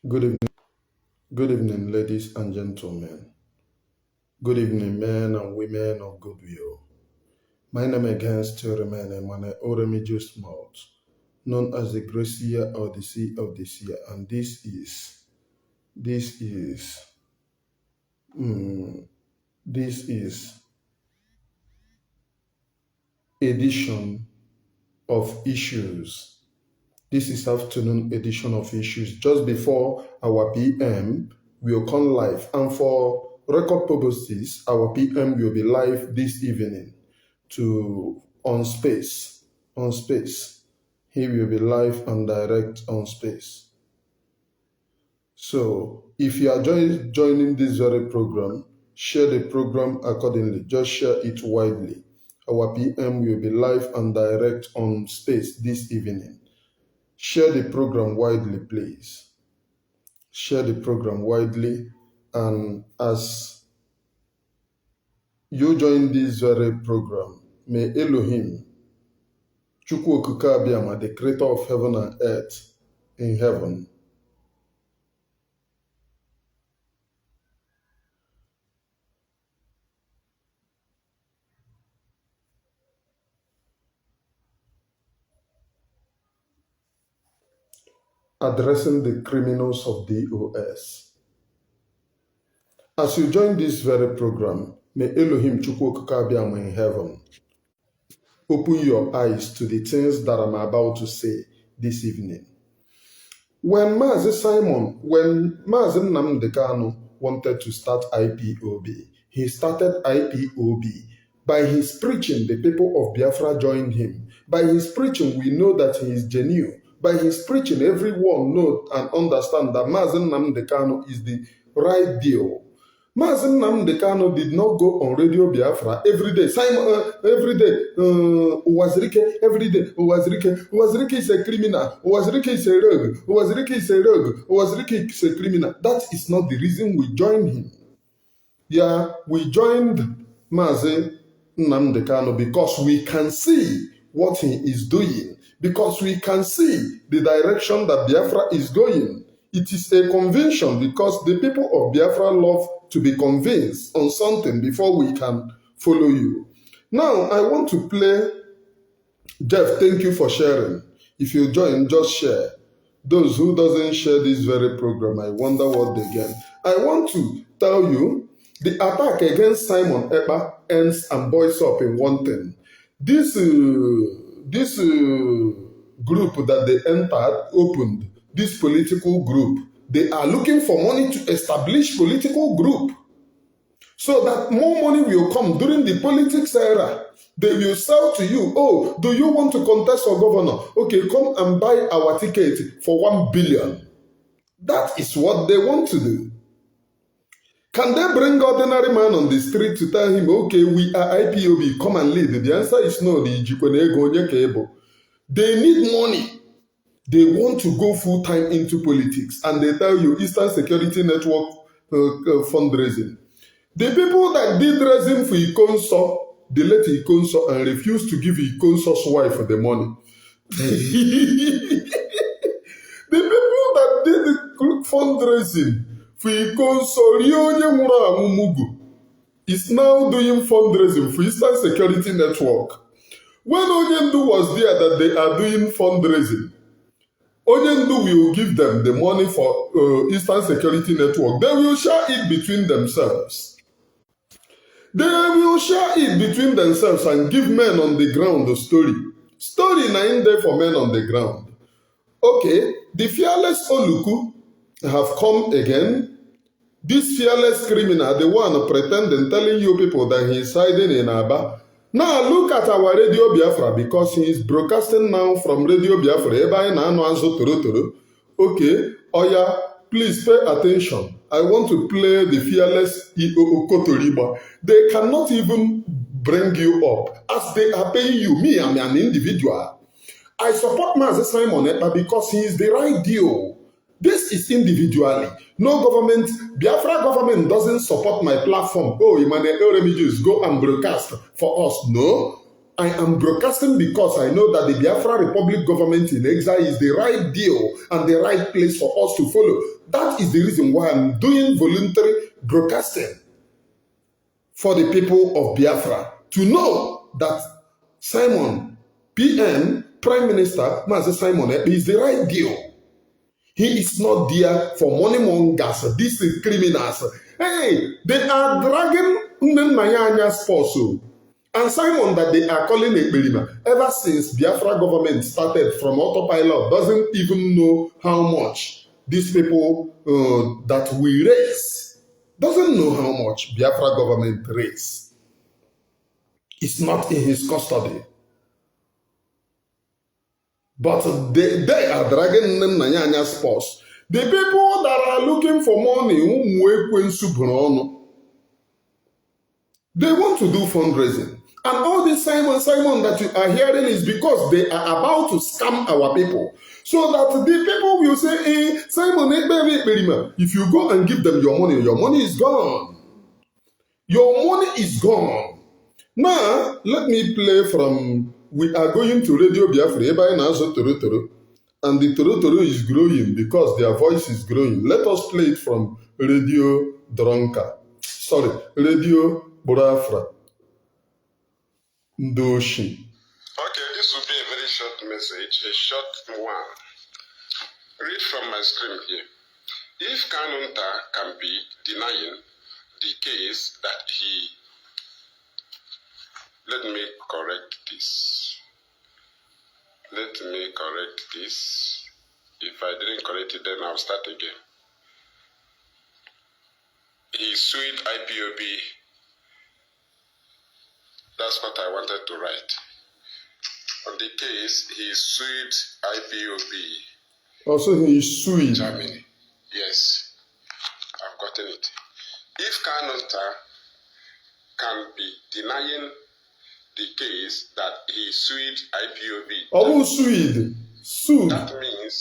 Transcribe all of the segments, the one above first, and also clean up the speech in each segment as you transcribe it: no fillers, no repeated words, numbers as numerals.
Good evening, good evening, ladies and gentlemen. Good evening, men and women of goodwill. My name again still remains Emmanuel Oremijus Mouth, known as the Gracia or the Sea of the Sea, and this is mm, this is edition of issues. This is afternoon edition of issues. Just before our PM, we'll come live. And for record purposes, our PM will be live this evening to on space. On space. He will be live and direct on space. So if you are joining this very program, share the program accordingly. Just share it widely. Our PM will be live and direct on space this evening. Share the program widely, please. Share the program widely. And as you join this very program, may Elohim, Chukwu Okike Abiyama, the creator of heaven and earth in heaven, addressing the criminals of DOS. As you join this very program, may Elohim Chukwu Okike Abiyama in heaven open your eyes to the things that I'm about to say this evening. When Mazi Nnamdi Kanu wanted to start IPOB, he started IPOB. By his preaching, the people of Biafra joined him. By his preaching, we know that he is genuine. By his preaching, everyone knows and understands that Mazi Nnamdi Kanu is the right deal. Mazi Nnamdi Kanu did not go on Radio Biafra every day. Simon, every day, Uwazirike, every day, Uwazirike. Uwazirike is a criminal. Uwazirike is a rogue. Uwazirike is a rogue. Uwazirike is a criminal. That is not the reason we joined him. Yeah, we joined Mazi Nnamdi Kanu because we can see what he is doing, because we can see the direction that Biafra is going. It is a conviction because the people of Biafra love to be convinced on something before we can follow you. Now, I want to play. Jeff, thank you for sharing. If you join, just share. Those who doesn't share this very program, I wonder what they get. I want to tell you, the attack against Simon Ekpa ends and boils up in one thing. This group that they entered, opened, this political group, they are looking for money to establish political group so that more money will come during the politics era. They will sell to you, oh, do you want to contest for governor? Okay, come and buy our ticket for 1 billion. That is what they want to do. Can they bring ordinary man on the street to tell him, okay, we are IPOB, come and lead? The answer is no. They need money. They want to go full-time into politics, and they tell you Eastern Security Network fundraising. The people that did raising for Ikonso, they let Ikonso and refused to give Ikonso's wife the money. The people that did the fundraising for Ikonso, Rionye Mura Amumugu, is now doing fundraising for Eastern Security Network. When Onyendu was there that they are doing fundraising, Onyendu will give them the money for Eastern Security Network. They will share it between themselves. They will share it between themselves and give men on the ground the story. Story 9 day for men on the ground. Okay, the fearless Oluku have come again. This fearless criminal, the one pretending, telling you people that he is hiding in Aba. Now look at our Radio Biafra, because he is broadcasting now from Radio Biafra. Okay, Oya, please pay attention. I want to play the fearless Kotoriba. They cannot even bring you up as they are paying you. Me, I'm an individual. I support Mazi Simon Ekpa because he is the right deal. This is individually. No government, Biafra government doesn't support my platform. Oh, Emmanuel Oremijus, go and broadcast for us. No. I am broadcasting because I know that the Biafra Republic government in exile is the right deal and the right place for us to follow. That is the reason why I'm doing voluntary broadcasting for the people of Biafra to know that Simon, PM, Prime Minister, Master Simon Ekpa is the right deal. He is not there for money mongers, these criminals. Hey, they are dragging Nnennayanya's spouse. And Simon that they are calling Ekperima, ever since Biafra government started from autopilot, doesn't even know how much these people that we raise, doesn't know how much Biafra government raise. It's not in his custody. But they are dragging Nnennayanya's spouse. The people that are looking for money, they want to do fundraising. And all this Simon that you are hearing is because they are about to scam our people. So that the people will say, hey, Simon Ekperima, if you go and give them your money is gone. Your money is gone. Now, let me play from, we are going to Radio Biafra, and the Toro is growing because their voice is growing. Let us play it from Radio Radio Biafra. Ndoshi. Okay, this will be a very short message, a short one. Read from my screen here. If Kanunta can be denying the case that he... Let me correct this. If I didn't correct it, then I'll start again. He sued IPOB. That's what I wanted to write. On the case, he sued IPOB. Also, he sued Germany. Yes, I've gotten it. If Kanunta can be denying the case that he sued IPOB. Oh, sued. That means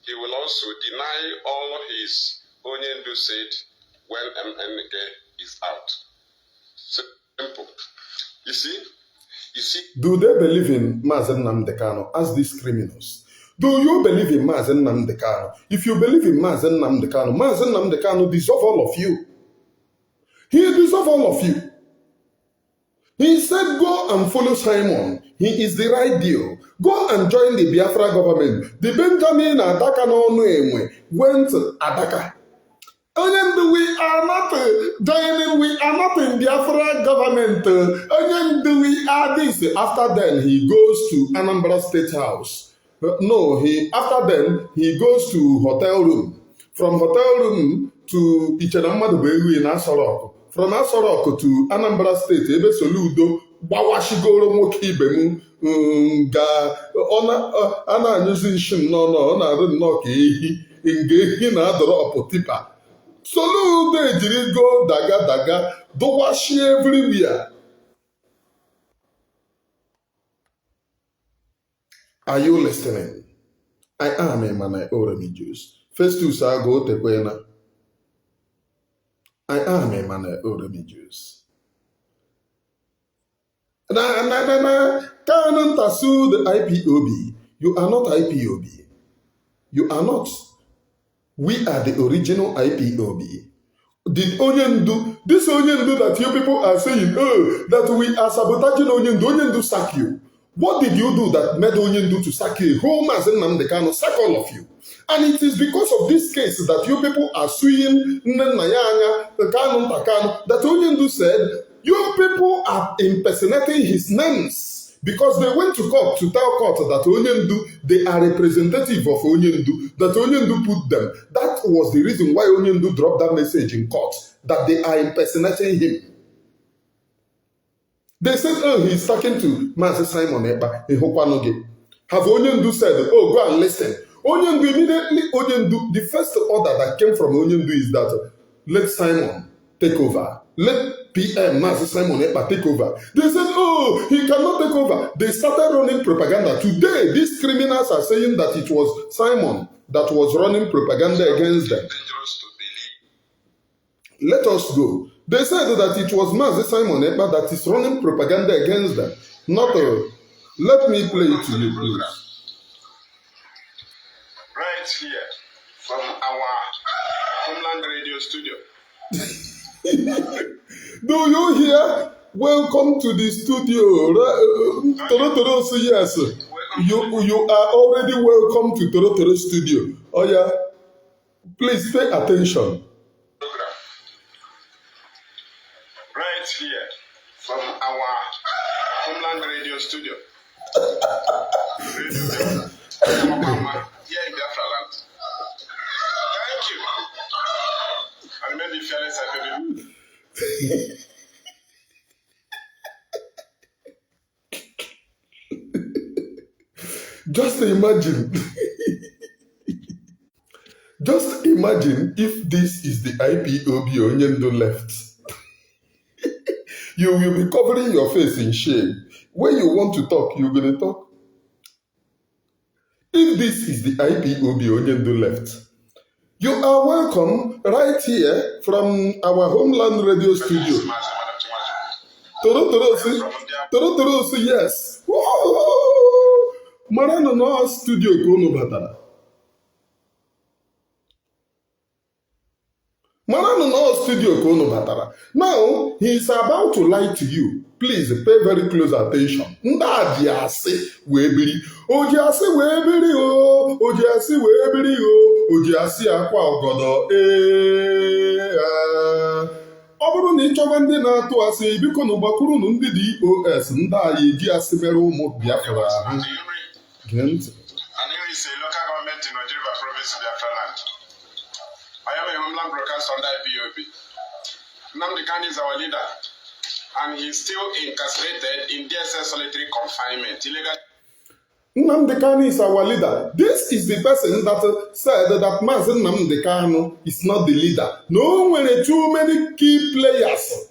he will also deny all his Onyendu said when MNK is out. Simple. You see? Do they believe in Mazen Namdekano as these criminals? Do you believe in Mazen Namdekano? If you believe in Mazen Namdekano deserve all of you. He deserves all of you. He said, go and follow Simon. He is the right deal. Go and join the Biafra government. The Benjamin Adaka no Nuemwe went to Adaka. And we are not joining, we are not in Biafra government. And we are this. After then, he goes to Anambra State House. After then, he goes to hotel room. From hotel room to Ichenamadu Behu in Asorok. From Asorok to Anambra State, Ebe Soludo, Bawashigoro Nwoke Ibemu, ana anyụzi nshi nọ na-arụ nnọọ ka ehi nga ehi na-adọrọ tipa. Soludo ejiri go daga dọwashi everywhere. Are you listening? I am a man, I already Jews. Festus Ago Tequena. I am a man, I already Jews. Canon Tasu the IPOB. You are not IPOB. You are not. We are the original IPOB. Did Onyendu, this Onyendu that you people are saying, that we are sabotaging Onyendu sack you. What did you do that made Onyendu to sack you? Whom as Nnamdi sack all of you? And it is because of this case that you people are suing Nnennayanya's Takano, that Onyendu said, you people are impersonating his names. Because they went to court to tell court that Onyendu, they are representative of Onyendu, that Onyendu put them. That was the reason why Onyendu dropped that message in court, that they are impersonating him. They said, he's talking to Master Simon Ekpa in Hokwanoge. Have Onyendu said, go and listen. Onyendu, the first order that came from Onyendu is that, let Simon take over. Let PM Master Simon Ekpa take over. They said, he cannot take over. They started running propaganda. Today, these criminals are saying that it was Simon that was running propaganda against them. Let us go. They said that it was Mazi Simon Ekpa that is running propaganda against them. Not let me play it to you, please. Right here from our homeland radio studio. Do you hear? Welcome to the studio. Toro say yes. You are already welcome to Toro studio. Oh yeah. Please pay attention. Right here from our homeland radio studio. Radio here in Biafra land. Thank you. I remember fearless baby. Just imagine. Just imagine if this is the IPOB Onyendo left. You will be covering your face in shame. When you want to talk, you're going to talk. If this is the IPOB Onyendo left, you are welcome right here from our homeland radio studio. Toro say yes. Marano no studio kono batara. Now, he is about to lie to you. Please pay very close attention. Ojiasi akwa ogodo. Ọ bụrụ na ị chọba ndị na-atụ asị, biko na gbakwuru ndị DOS ndị a eji asị mere ụmụ Biafra ahụ. Gee ntị. I am a homeland broadcast under IPOB. Nnamdi Kanu is our leader, and he is still incarcerated in DSS solitary confinement. Nnamdi Kanu is our leader. This is the person that said that Mazi Nnamdi Kanu is not the leader. No, when too many key players.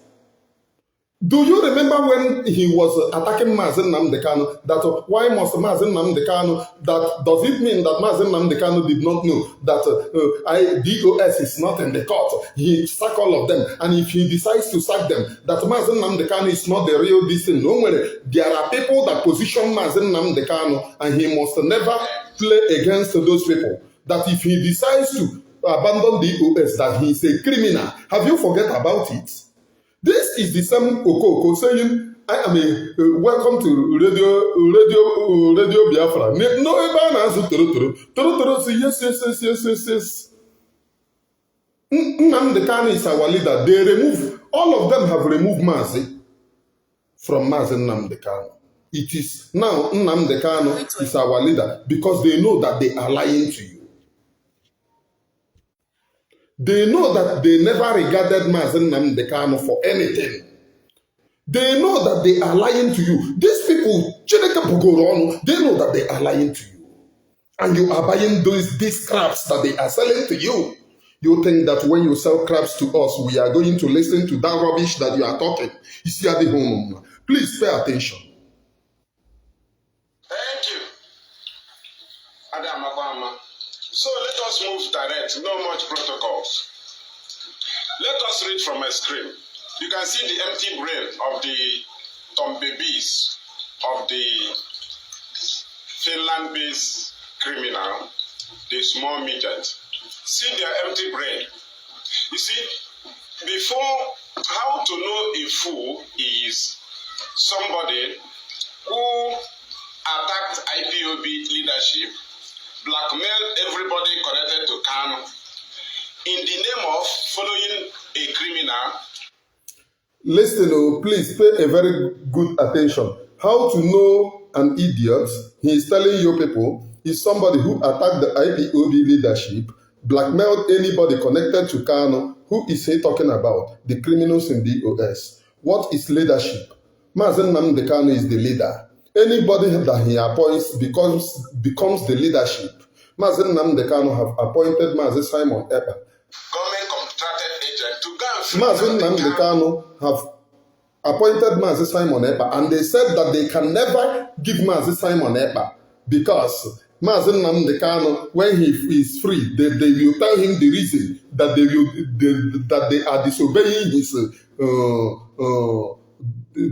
Do you remember when he was attacking Mazi Nnamdi Kanu? That why must Mazi Nnamdi Kanu? That does it mean that Mazi Nnamdi Kanu did not know that DOS is not in the court? He sacked all of them, and if he decides to sack them, that Mazi Nnamdi Kanu is not the real thing. No way. There are people that position Mazi Nnamdi Kanu, and he must never play against those people. That if he decides to abandon DOS, that he is a criminal. Have you forget about it? This is the same Okoko saying, I am welcome to Radio Biafra. No, Toro say yes. Nnamdi Kanu is our leader. They remove, all of them have removed Mazi from Mazi Nnamdi Kanu. It is now Nnamdi Kanu is our leader because they know that they are lying to you. They know that they never regarded Mazi Nnamdi Kanu for anything. They know that they are lying to you. These people, they know that they are lying to you. And you are buying these crabs that they are selling to you. You think that when you sell crabs to us, we are going to listen to that rubbish that you are talking. Please pay attention. Thank you. Adam Obama. So let us move direct, no much protocols. Let us read from my screen. You can see the empty brain of the Tombebis of the Finland-based criminal, the small midget. See their empty brain. You see, before, how to know a fool is somebody who attacked IPOB leadership, blackmail everybody connected to Kanu in the name of following a criminal. Listen, please pay a very good attention. How to know an idiot, he is telling you people, is somebody who attacked the IPOB leadership, blackmailed anybody connected to Kanu. Who is he talking about? The criminals in DOS. What is leadership? Mazi Nnamdi Kanu is the leader. Anybody that he appoints becomes the leadership. Mazi Nnamdi Kanu have appointed Mazi Simon Ekpa. Government contracted agent to go and Mazi Nnamdi Kanu have appointed Mazi Simon Ekpa, and they said that they can never give Mazi Simon Ekpa because Mazen Nnamdi Kanu, when he is free, they will tell him the reason that they are disobeying his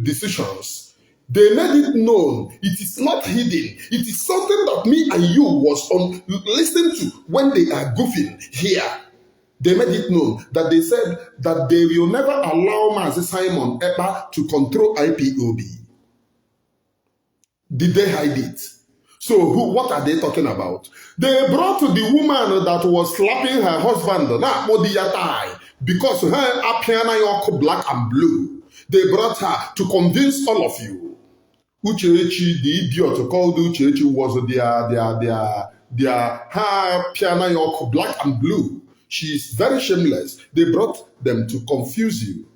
decisions. They made it known. It is not hidden. It is something that me and you was on listening to when they are goofing here. They made it known that they said that they will never allow Mazi Simon Ekpa to control IPOB. Did they hide it? So what are they talking about? They brought the woman that was slapping her husband, because her appiana yok black and blue. They brought her to convince all of you. Uchechi, the idiot called Uchechi, was her piano yok black and blue. She is very shameless. They brought them to confuse you.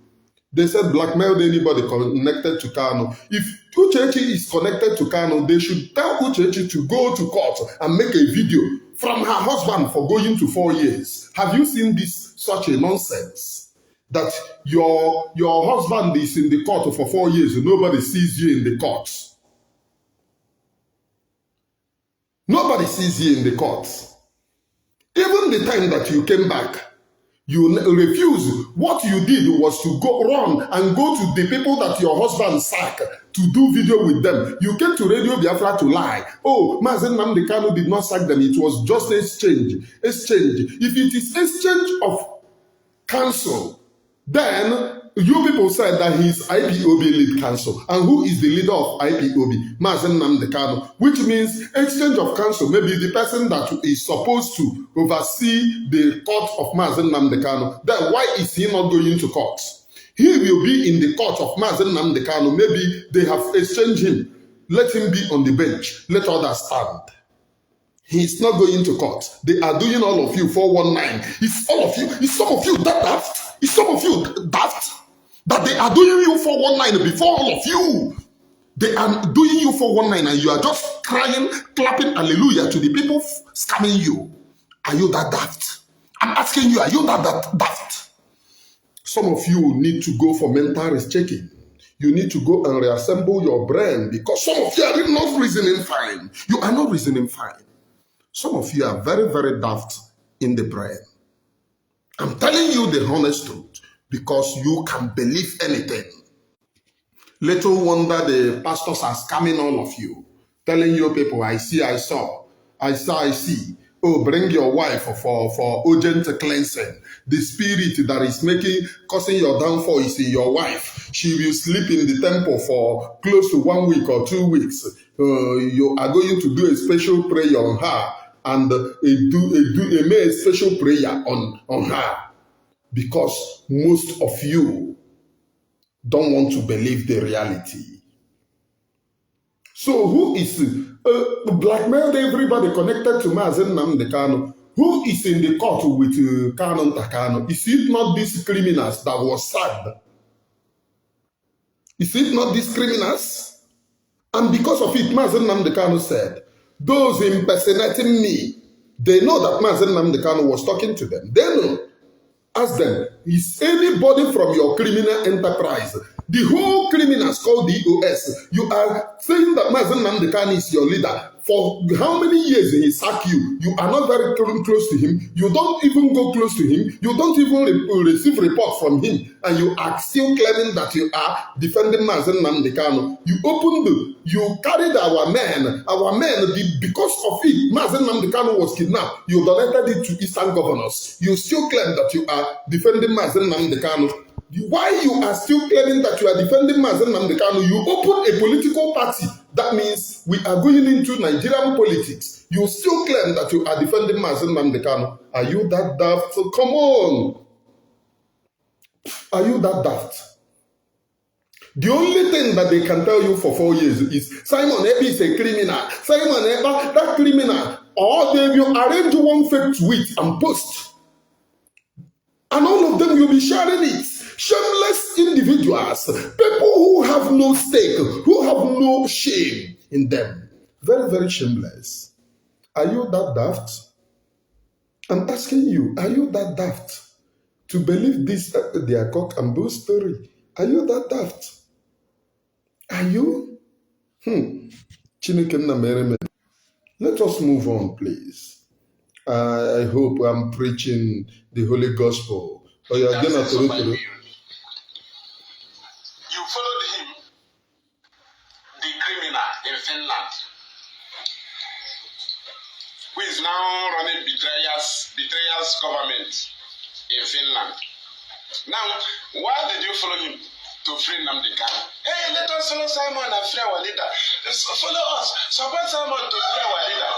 They said blackmailed anybody connected to Kano. If Uchechi is connected to Kano, they should tell Uchechi to go to court and make a video from her husband for going to 4 years. Have you seen this such a nonsense? That your husband is in the court for 4 years and nobody sees you in the court. Nobody sees you in the court. Even the time that you came back, you refuse. What you did was to go run and go to the people that your husband sacked to do video with them. You came to Radio Biafra to lie. Oh, Mazen Nnamdi Kanu did not sack them. It was just exchange. If it is exchange of counsel, then you people said that he is IPOB lead counsel. And who is the leader of IPOB? Mazen Nnamdi Kanu. Which means exchange of counsel, maybe the person that is supposed to oversee the court of Mazen Nnamdi Kanu. Then why is he not going to court? He will be in the court of Mazen Nnamdi Kanu. Maybe they have exchanged him. Let him be on the bench. Let others stand. He is not going to court. They are doing all of you 419. It's all of you. It's some of you that daft. It's some of you daft. That they are doing you 419 before all of you. They are doing you 419 and you are just crying, clapping hallelujah to the people scamming you. Are you that daft? I'm asking you, are you that daft? Some of you need to go for mental checking. You need to go and reassemble your brain because some of you are not reasoning fine. You are not reasoning fine. Some of you are very, very daft in the brain. I'm telling you the honest truth because you can believe anything. Little wonder the pastors are scamming all of you, telling you people, I see, I saw, I see. Oh, bring your wife for urgent cleansing. The spirit that is causing your downfall is in your wife. She will sleep in the temple for close to 1 week or 2 weeks. You are going to do a special prayer on her and make a special prayer on her because most of you don't want to believe the reality. So who is blackmailed everybody connected to Mazen Nnamdi Kanu? Who is in the court with Kanu Ntakanu? Is it not these criminals that was sacked? Is it not these criminals? And because of it, Mazen Nnamdi Kanu said, those impersonating me, they know that Mazen Nnamdi Kanu was talking to them. They know. Ask them, is anybody from your criminal enterprise, the whole criminals called DOS, you are saying that Mazen Nnamdi Kanu is your leader. For how many years he sacked you? You are not very close to him. You don't even go close to him. You don't even receive report from him. And you are still claiming that you are defending Mazen Nnamdi Kanu. You carried our men, because of it, Mazen Nnamdi Kanu was kidnapped. You donated it to Eastern governors. You still claim that you are defending Mazen Nnamdi Kanu. Why you are still claiming that you are defending Mazen Nnamdi Kanu? You open a political party. That means we are going into Nigerian politics. You still claim that you are defending Mazen Nnamdi Kanu. Are you that daft? Come on. Are you that daft? The only thing that they can tell you for 4 years is Simon Ekpa is a criminal. Simon Ekpa, that criminal. Or they will arrange one fake tweet and post. And all of them will be sharing it. Shameless individuals, people who have no stake, who have no shame in them. Very, very shameless. Are you that daft? I'm asking you, are you that daft to believe this, their cock and bull story? Are you that daft? Are you? Chineke nna mere mere. Let us move on, please. I hope I'm preaching the Holy Gospel. Oh, you're going to You followed him, the criminal in Finland, who is now running betrayers government in Finland. Now, why did you follow him to free Nnamdi Kanu? Hey, let us follow Simon and free our leader. Follow us. Support Simon to free our leader.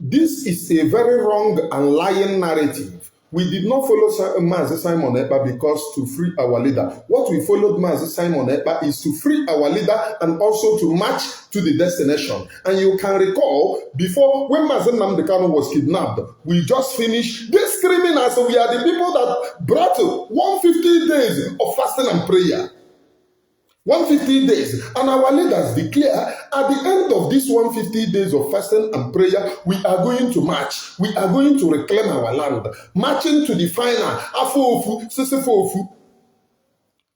This is a very wrong and lying narrative. We did not follow Mazi Simon Ekpa because to free our leader. What we followed Mazi Simon Ekpa is to free our leader and also to march to the destination. And you can recall, before, when Mazi Nnamdi Kanu was kidnapped, we just finished. These criminals, we are the people that brought 150 days of fasting and prayer. 150 days, and our leaders declare at the end of this 150 days of fasting and prayer, we are going to march. We are going to reclaim our land, marching to the final. Afofu, Sisyphofu.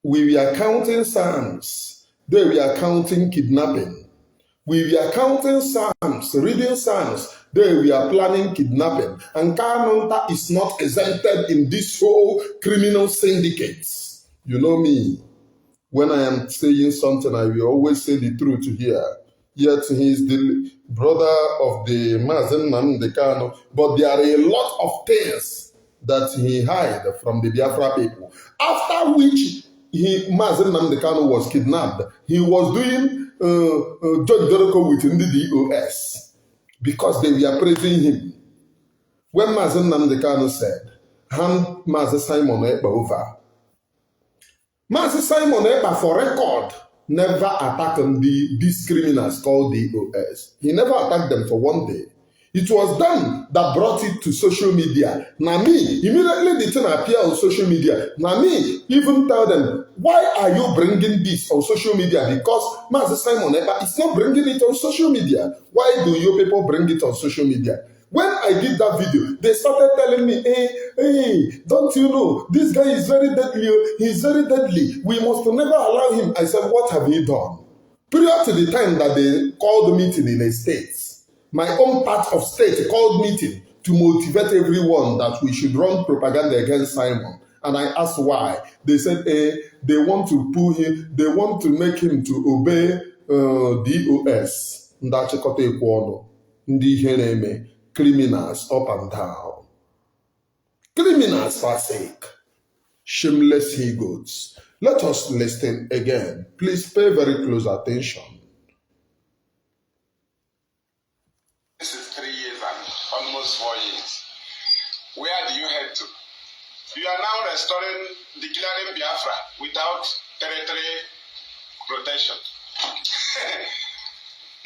We were counting psalms. They were counting kidnapping. We were counting psalms, reading psalms. They were planning kidnapping. And Kanonta is not exempted in this whole criminal syndicates. You know me. When I am saying something, I will always say the truth here. Yet he is the brother of the Mazi Nnamdi Kanu. But there are a lot of things that he hid from the Biafra people. After which Mazi Nnamdi Kanu was kidnapped, he was doing George Doroko within the DOS because they were praising him. When Mazi Nnamdi Kanu said, hand Mazi Simon Ekpa over, Mazi Simon Ekpa, for record, never attacked these criminals called DOS. He never attacked them for one day. It was them that brought it to social media. Now me, immediately the thing appear on social media. Now me, even tell them, why are you bringing this on social media? Because Mazi Simon Ekpa is not bringing it on social media. Why do you people bring it on social media? When I did that video, they started telling me, hey, don't you know, this guy is very deadly, he's very deadly. We must never allow him. I said, what have you done? Prior to the time that they called the meeting in the States, my own part of state called meeting to motivate everyone that we should run propaganda against Simon. And I asked why. They said, they want to pull him, they want to make him to obey DOS. Ndachikote Ekwono. Ndi Heneme. Criminals up and down. Criminals for sake. Shameless he-goats. Let us listen again. Please pay very close attention. This is 3 years and almost 4 years. Where do you head to? You are now restoring, declaring Biafra without territory protection.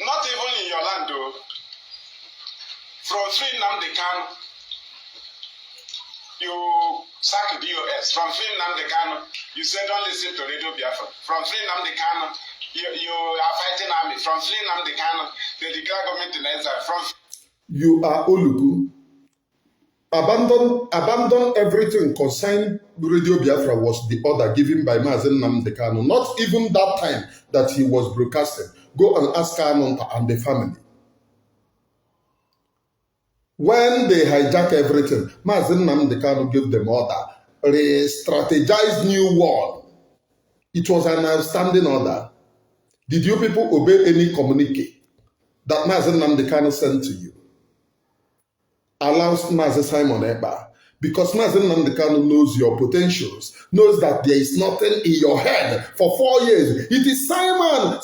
Not even in your land, though. From free Nnamdi Kanu, you sack DOS. From free Nnamdi Kanu, you say don't listen to Radio Biafra. From free Nnamdi Kanu, you are fighting army. From free Nnamdi Kanu, they declare government in exile. You are Oluku. Abandon everything concerning Radio Biafra was the order given by Mazi Nnamdi Kanu. Not even that time that he was broadcasting. Go and ask Kanonta and the family. When they hijack everything, Mazi Nnamdi Kanu gave them order, re-strategize new war. It was an outstanding order. Did you people obey any communique that Mazi Nnamdi Kanu sent to you? Allows Mazi Simon Ekpa. Because Mazi Nnamdi Kanu knows your potentials, knows that there is nothing in your head for 4 years. It is Simon.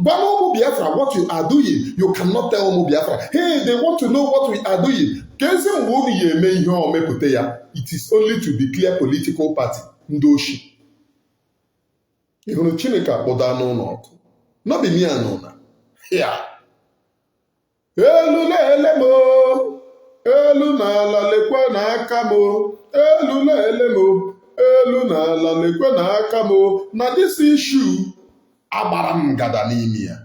Bano Biafra, what you are doing, you cannot tell Omo Biafra. Hey, they want to know what we are doing. It is only to declare political party. Ndoshi. Not be me anona. Yeah. Elu n'ala lekwe n'aka mo, elu na-ele mo, elu n'ala lekwe n'aka mo. Now this issue, abaram gada n'ime ya.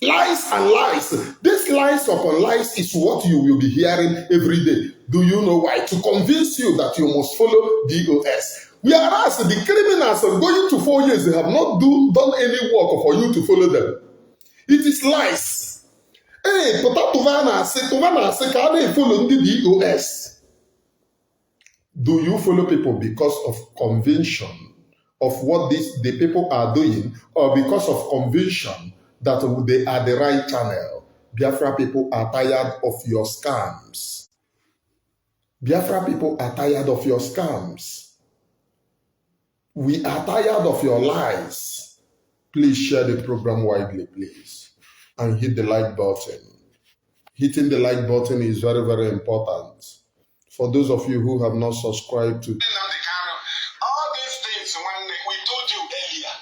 Lies and lies. This lies upon lies is what you will be hearing every day. Do you know why? To convince you that you must follow DOS. Whereas the criminals are going to 4 years, they have not done any work for you to follow them. It is lies. Hey, Tuvana say, can they follow the DOS? Do you follow people because of conviction of what the people are doing, or because of conviction that they are the right channel? Biafra people are tired of your scams. Biafra people are tired of your scams. We are tired of your lies. Please share the program widely, please. And hit the like button. Hitting the like button is very, very important. For those of you who have not subscribed to... All these things, when we told you earlier.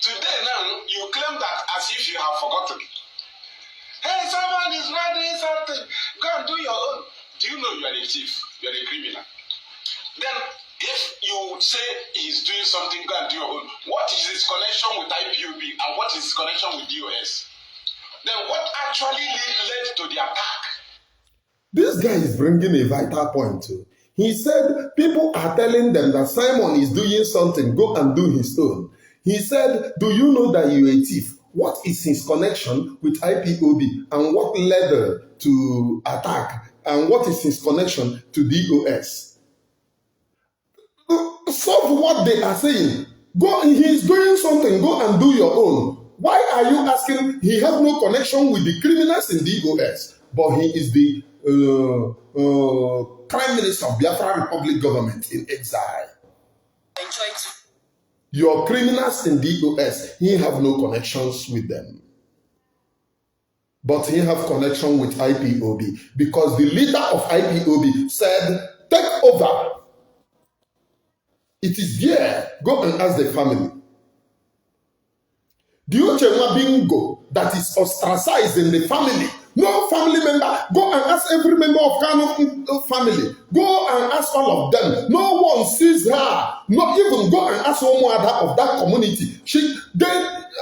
Today now, you claim that as if you have forgotten. Hey, someone is not doing something. Go and do your own. Do you know you are a thief? You are a criminal. Then, if you say he's doing something, go and do your own. What is his connection with IPOB and what is his connection with DOS? Then what actually led to the attack? This guy is bringing a vital point too. He said people are telling them that Simon is doing something, go and do his own. He said, do you know that you're a thief? What is his connection with IPOB and what led to attack? And what is his connection to DOS? Solve what they are saying. Go, he's doing something, go and do your own. Why are you asking? He has no connection with the criminals in DOS, but he is the Prime Minister of Biafra Republic government in exile. Your criminals in DOS, he have no connections with them. But he have connection with IPOB because the leader of IPOB said, take over. It is there. Go and ask the family. The Uchelila bingo that is ostracized in the family. No family member. Go and ask every member of Kano family. Go and ask all of them. No one sees her. Not even go and ask one mother of that community.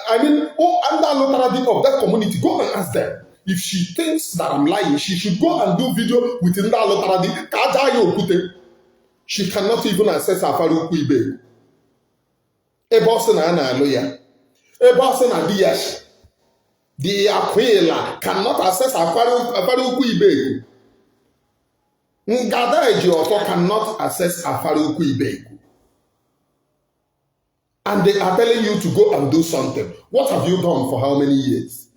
Under authority of that community, go and ask them. If she thinks that I'm lying, she should go and do video within that authority. She cannot even access her Faruku Ibe. A boss and a lawyer. A boss and a diash. The Aquila cannot access her Faruku Ibe. Ngada Ejiofo cannot access her Faruku Ibe. And they are telling you to go and do something. What have you done for how many years?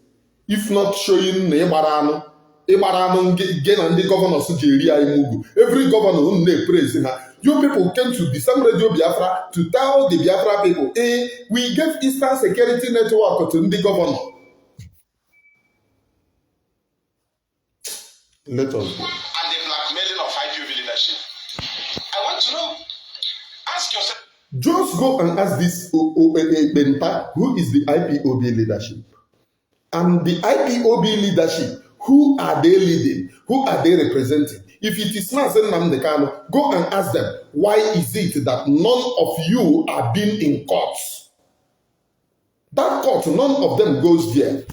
If not showing Nebarano, again and the governor Sujeria Imugu. Every governor who they praise her. You people came to the same radio Biafra to tell the Biafra people, we gave Eastern Security Network to the governor. Let us go. And the blackmailing of IPOB leadership. I want to know. Ask yourself. Just go and ask this Ekperima, who is the IPOB leadership. And the IPOB leadership, who are they leading? Who are they representing? If it is not Nnamdi Kanu, go and ask them, why is it that none of you are being in courts? That court, none of them goes there.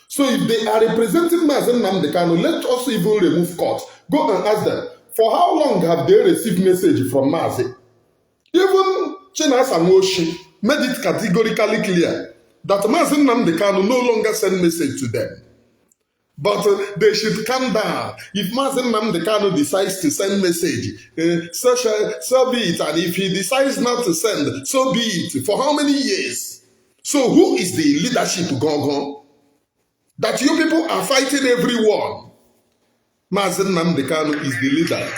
So if they are representing Nnamdi Kanu, let us even remove court. Go and ask them, for how long have they received message from Mazi? Even Chinasa Moshi made it categorically clear that Nnamdi Kanu no longer send message to them. But they should calm down. If Nnamdi Kanu decides to send message, so be it. And if he decides not to send, so be it. For how many years? So who is the leadership gone? That you people are fighting everyone. Nnamdi Kanu is the leader.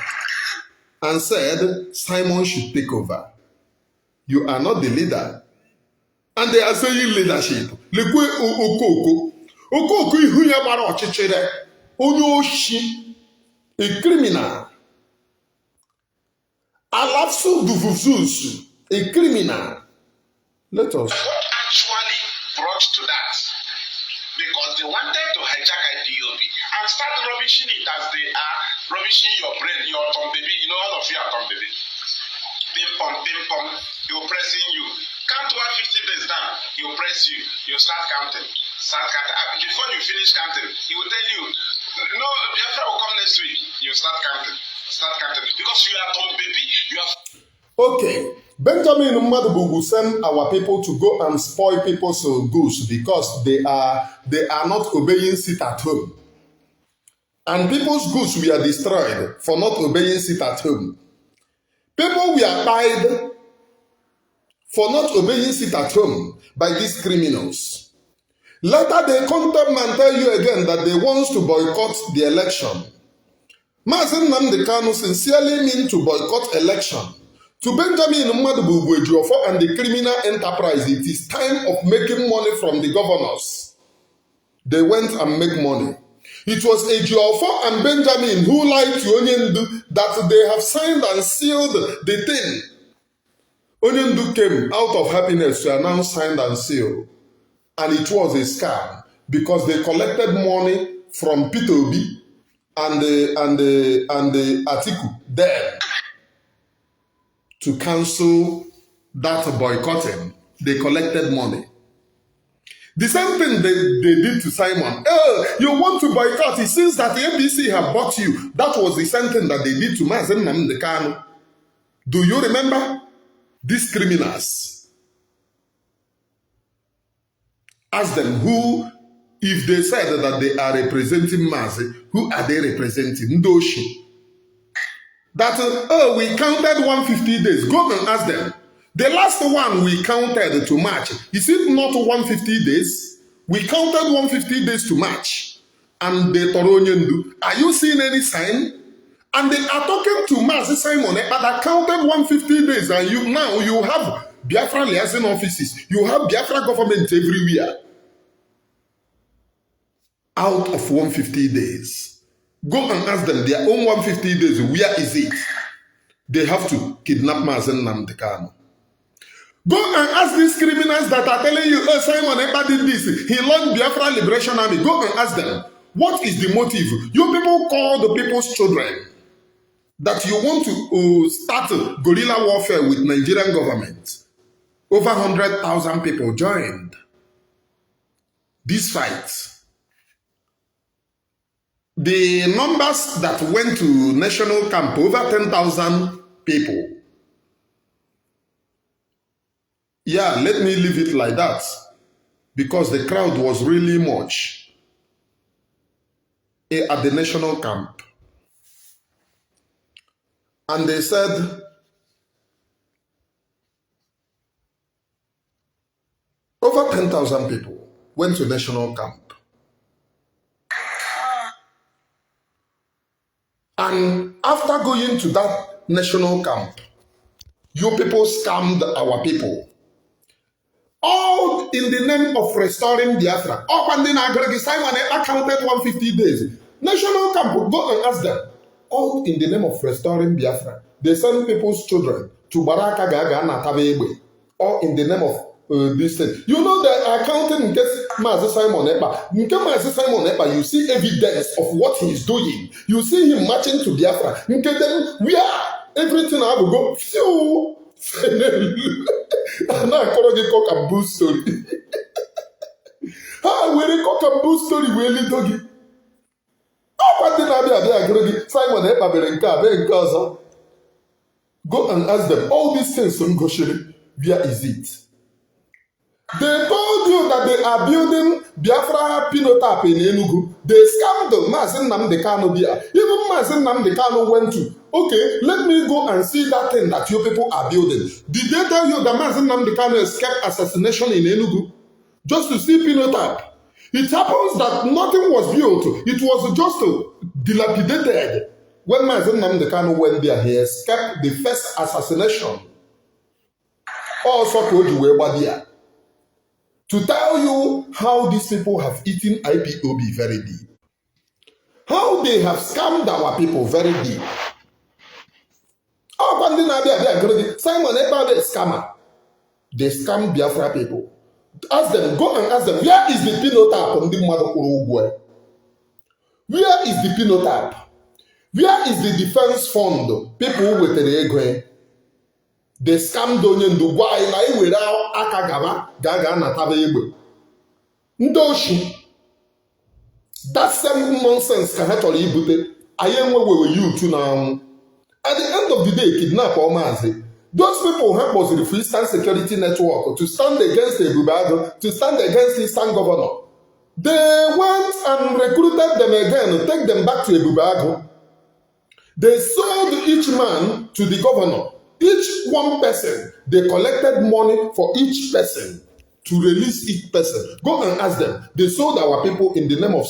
And said, Simon should take over. You are not the leader. And they are saying leadership. Lekwe Okoko. Okoko ihu ya gbara ọchịchịrị. Onye oshi. A criminal. Alafsu dufususu. A criminal. Let us. What actually brought to that? Because they wanted to hijack IPOB and start rubbishing it as they are rubbishing your brain, your Tom baby. You know, all of you are Tom baby. Ping pong, you're pressing you. Count 150 days down, he'll press you. You start counting. Before you finish counting, he will tell you, no, Biafra will come next week. You start counting. Because you are Tom baby. You are. Okay. Benjamin Mmadụbugwu sent our people to go and spoil people's goods because they are not obeying sit at home. And people's goods were destroyed for not obeying sit at home. People were tied for not obeying sit at home by these criminals. Later they come and tell you again that they want to boycott the election. Mazen Nnamdi Kanu sincerely mean to boycott election. To Benjamin Mmadụbugwu and the criminal enterprise, it is time of making money from the governors. They went and make money. It was Ejiofor and Benjamin who lied to Onyendu that they have signed and sealed the thing. Onyendu came out of happiness to announce signed and sealed. And it was a scam because they collected money from Peter Obi and the Atiku there to cancel that boycotting. They collected money. The same thing they did to Simon. Oh, you want to boycott? It seems that the APC have bought you. That was the same thing that they did to Mazen Nnamdi Kanu. Do you remember? These criminals. Ask them who, if they said that they are representing Mazi, who are they representing? Ndoshi. That, oh, we counted 150 days. Go and ask them. The last one we counted to March, is it not 150 days? We counted 150 days to March. And they Toronyendu. Are you seeing any sign? And they are talking to Mazi Simon Ekpa that counted 150 days. And now you have Biafra liaison offices. You have Biafra government everywhere. Out of 150 days. Go and ask them their own 150 days. Where is it? They have to kidnap Mazen Nnamdi Kanu. Go and ask these criminals that are telling you, oh, Simon Ekpa did this. He launched Biafra Liberation Army. Go and ask them, what is the motive? You people call the people's children that you want to start guerrilla warfare with Nigerian government. Over 100,000 people joined this fight. The numbers that went to national camp, over 10,000 people. Yeah, let me leave it like that. Because the crowd was really much at the national camp. And they said, over 10,000 people went to national camp. And after going to that national camp, you people scammed our people. All in the name of restoring Biafra. Up and then Simon Ekpa counted 150 days. National camp, go and ask them. All in the name of restoring Biafra. They send people's children to Baraka Gaga and Atabegbe. All in the name of this thing. You know they are counting in case Mazi Simon Ekpa. In case Mazi Simon Ekpa, you see evidence of what he is doing. You see him marching to Biafra. In case then we are everything I will go. Phew. And I call it cock and bull story. Ah, we cock and bull story, we little doggy. Oh, what did I do? Simon Ekpa Berenka, Berenka. Go and ask them all these things on Goshiri. Where is it? They told you that they are building Biafra Pinotap in Enugu. They scammed Mazen Nnamdi Kanu there. Even Mazen Nnamdi Kanu went to, okay, let me go and see that thing that you people are building. Did they tell you that Mazen Nnamdi Kanu escaped assassination in Enugu? Just to see Pinotap. It happens that nothing was built. It was just dilapidated. When Mazen Nnamdi Kanu went there, he escaped the first assassination. Also, Kojiwe to tell you how these people have eaten IPOB very deep. How they have scammed our people very deep. Oh, Simon Ekpa, the scammer. They scam Biafra people. Ask them, go and ask them, where is the Pinotap on the Mother? Where is the Pinotap? Where is the defense fund? People with the ego. They scammed Onyendu. Why? Na iwera aka gaba gaga na tabe egbe. Ndoshi. That same nonsense can actually ibute. Ayenwe we you too now. At the end of the day, kidnap or Mazi. Those people help us with the Eastern Security Network to stand against Ebubado, to stand against Eastern Governor. They went and recruited them again, take them back to Ebubado. They sold each man to the governor. Each one person, they collected money for each person to release each person. Go and ask them. They sold our people in the name of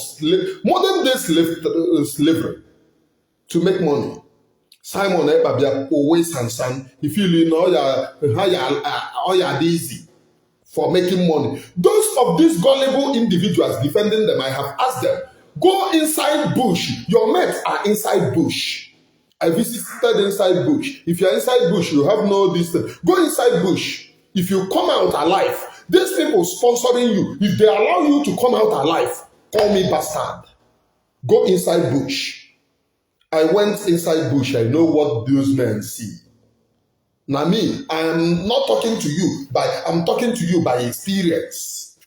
modern day slavery to make money. Simon Ekpa always handsome. He feel easy for making money. Those of these gullible individuals defending them, I have asked them, go inside bush. Your mates are inside bush. I visited inside bush. If you're inside bush, you have no distance. Go inside bush. If you come out alive, these people sponsoring you, if they allow you to come out alive, call me bastard. Go inside bush. I went inside bush. I know what those men see. Now me, I am not talking to you, I'm talking to you by experience.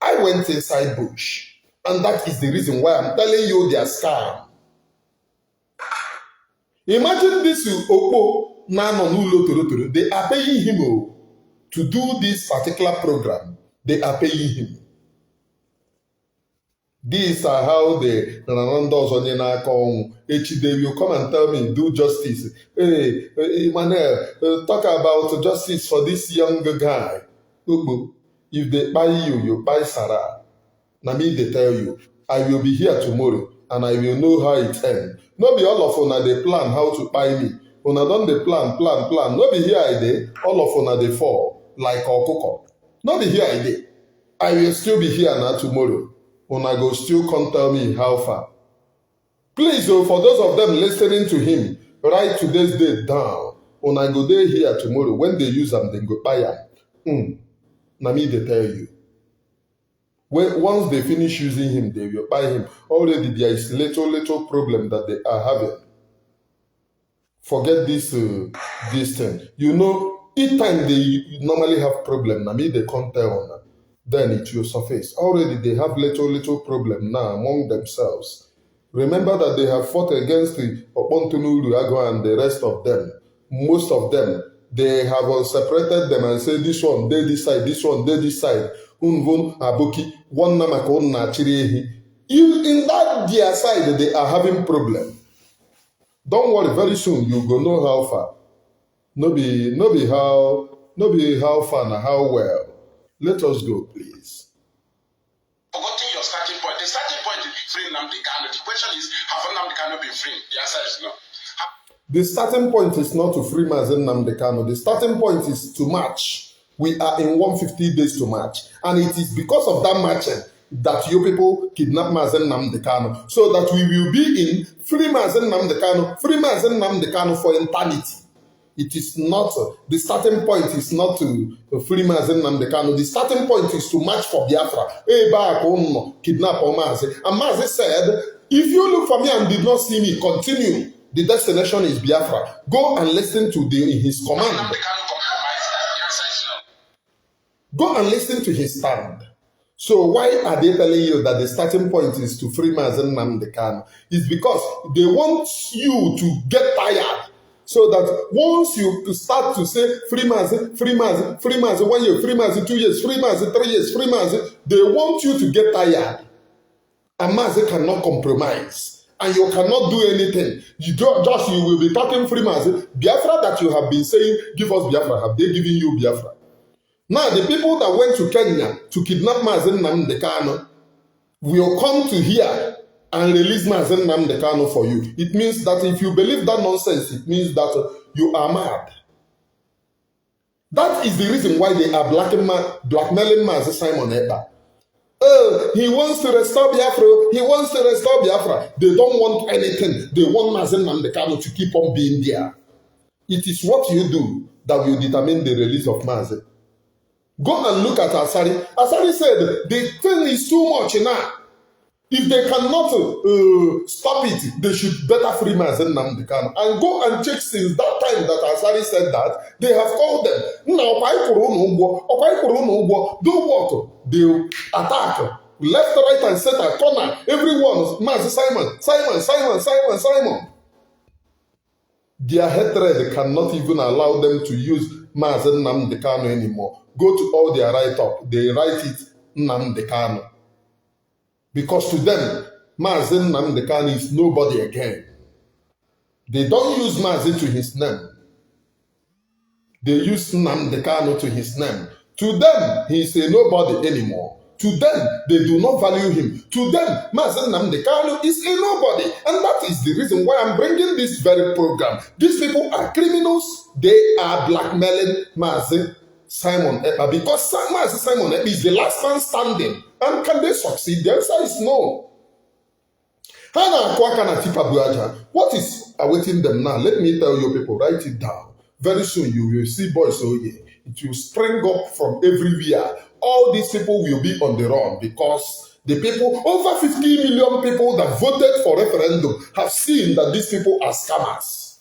I went inside bush. And that is the reason why I'm telling you they are scam. Imagine this Opo Nano Nulo Torotoro. They are paying him to do this particular program. They are paying him. These are how the Ranandos on Yenakon they will come and tell me, do justice. Hey, Emmanuel, talk about justice for this young guy. If they buy you, you buy Sarah. Now me, they tell you, I will be here tomorrow and I will know how it ends. No be all of una they plan how to buy me. Una don dey plan. No be here I dey. All of una they fall like okoko. No be here I dey. I will still be here now tomorrow. Una go still come tell me how far. Please, for those of them listening to him, write today's date down. Una go dey here tomorrow. When they use them, they go buy am. Na me they tell you. Once they finish using him, they will buy him. Already there is little problem that they are having. Forget this thing. You know, each time they normally have problem, I mean they can't tell on then it will surface. Already they have little problem now among themselves. Remember that they have fought against the Opontunuru Ago and the rest of them. Most of them, they have separated them and said this one, they this side, this one, they this side. Unvon Aboki, one namakon na chirehi. In that their side, they are having problem. Don't worry, very soon you go know how far. No be how far and how well. Let us go, please. Forgetting your starting point. The starting point is free Nnamdi Kanu. The question is, have Nnamdi Kanu been free? The answer is no. The starting point is not to free Mazen Nnamdi Kanu. The starting point is to march. We are in 150 days to march. And it is because of that marching that you people kidnap Mazen Nnamdi Kanu. So that we will be in free Mazen Nnamdi Kanu for eternity. It is not, the starting point is not to free Mazen Nnamdi Kanu. The starting point is to march for Biafra. Kidnap Mazen. And Mazen said, if you look for me and did not see me, continue. The destination is Biafra. Go and listen to his command. Go and listen to his stand. So why are they telling you that the starting point is to free Mazen Nnamdi Kanu? It's because they want you to get tired. So that once you start to say free Mazen, 1 year, free Mazen 2 years, free Mazen 3 years, free Mazen, they want you to get tired. And Mazen cannot compromise. And you cannot do anything. You will be talking free Mazen. Biafra that you have been saying, give us Biafra. Have they given you Biafra? Now, the people that went to Kenya to kidnap Mazen Nnamdi Kanu will come to here and release Mazen Nnamdi Kanu for you. It means that if you believe that nonsense, it means that you are mad. That is the reason why they are blackmailing Mazen Simon Ekpa. He wants to restore Biafra. He wants to restore Biafra. They don't want anything. They want Mazen Nnamdi Kanu to keep on being there. It is what you do that will determine the release of Mazen. Go and look at Asari. Asari said, the thing is too much now. If they cannot stop it, they should better free Mazen Nnamdi Kanu. And go and check since that time that Asari said that, they have called them. Now, do what? They attack. Left, right, and center, corner. Everyone, Mazen Simon. Their hatred cannot even allow them to use Mazen Nnamdi Kanu anymore. Go to all their write-up, they write it Nnamdi Kanu. Because to them, Mazen Nnamdi Kanu is nobody again. They don't use Mazen to his name. They use Nnamdi Kanu to his name. To them, he is a nobody anymore. To them, they do not value him. To them, Mazen Nnamdi Kanu is a nobody. And that is the reason why I'm bringing this very program. These people are criminals. They are blackmailing Mazen Simon Ekpa because Mazen Simon Ekpa is the last man standing. And can they succeed? The answer is no. What is awaiting them now? Let me tell you people, write it down. Very soon you will see boys over here. It will spring up from everywhere. All these people will be on the run because the people, over 50 million people that voted for referendum have seen that these people are scammers.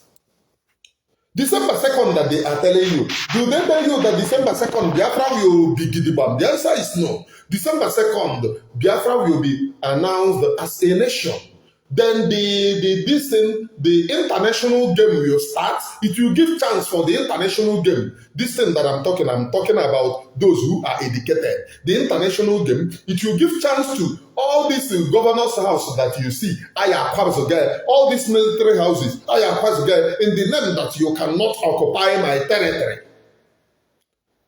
December 2nd that they are telling you. Do they tell you that December 2nd Biafra will be Gidibam? The answer is no. December 2nd Biafra will be announced as a nation. Then the international game will start. It will give chance for the international game. This thing that I'm talking about those who are educated. The international game, it will give chance to all these governor's house that you see, all these military houses, in the name that you cannot occupy my territory.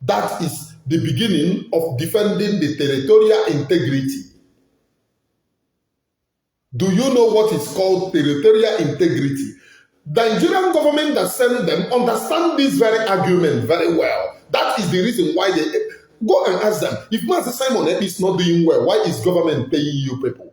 That is the beginning of defending the territorial integrity. Do you know what is called territorial integrity? The Nigerian government that sent them understand this very argument very well. That is the reason why they go and ask them. If Master Simon Ekpa is not doing well, why is government paying you people?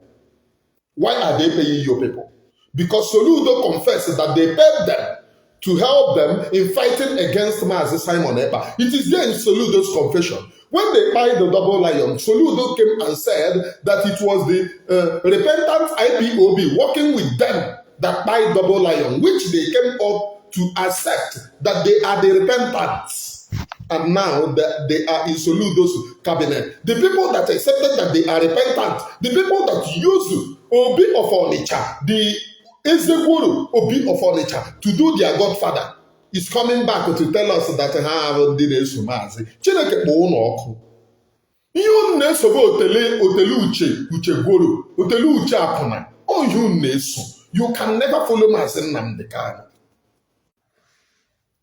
Why are they paying you people? Because Soludo confessed that they paid them to help them in fighting against Master Simon Ekpa. It is there in Soludo's confession. When they pied the double lion, Soludo came and said that it was the repentant IPOB working with them that pied double lion, which they came up to accept that they are the repentants. And now that they are in Soludo's cabinet. The people that accepted that they are repentant, the people that use Obi of Onitsha, the Ezekuru Obi of Onitsha to do their godfather, is coming back to tell us that ndị na-eso maazị Chineke kpọọ ụlọ ọkụ. Ihe unu na-esobe otele uche gworo, otele uche apụna, ọ ihe unu na-eso. You can never follow Maazị Nnamdi Kanu.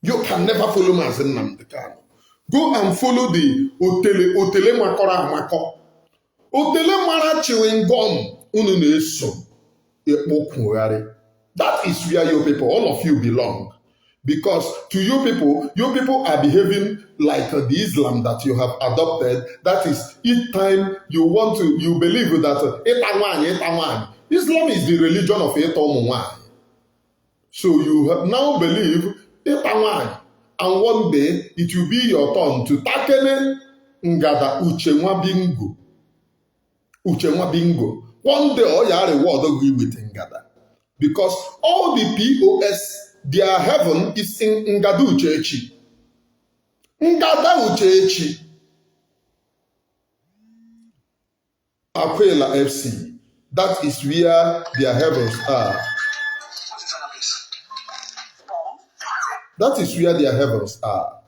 You can never follow Maazị Nnamdi Kanu. Go and follow the otele makọrọ amakọ. Otele mara chewing gum unu na-eso ekpokwugharị. That is where you people, all of you belong. Because to you people are behaving like the Islam that you have adopted. That is, each time you believe that Islam is the religion of Etomwan. So you now believe Etomwan, and one day it will be your turn to takene ngada uchenwa bingo. One day all your reward will be with ngada. Because all the POS, their heaven is in Ngada Uchechi. Ngada Uchechi. Aquila FC. That is where their heavens are. That is where their heavens are.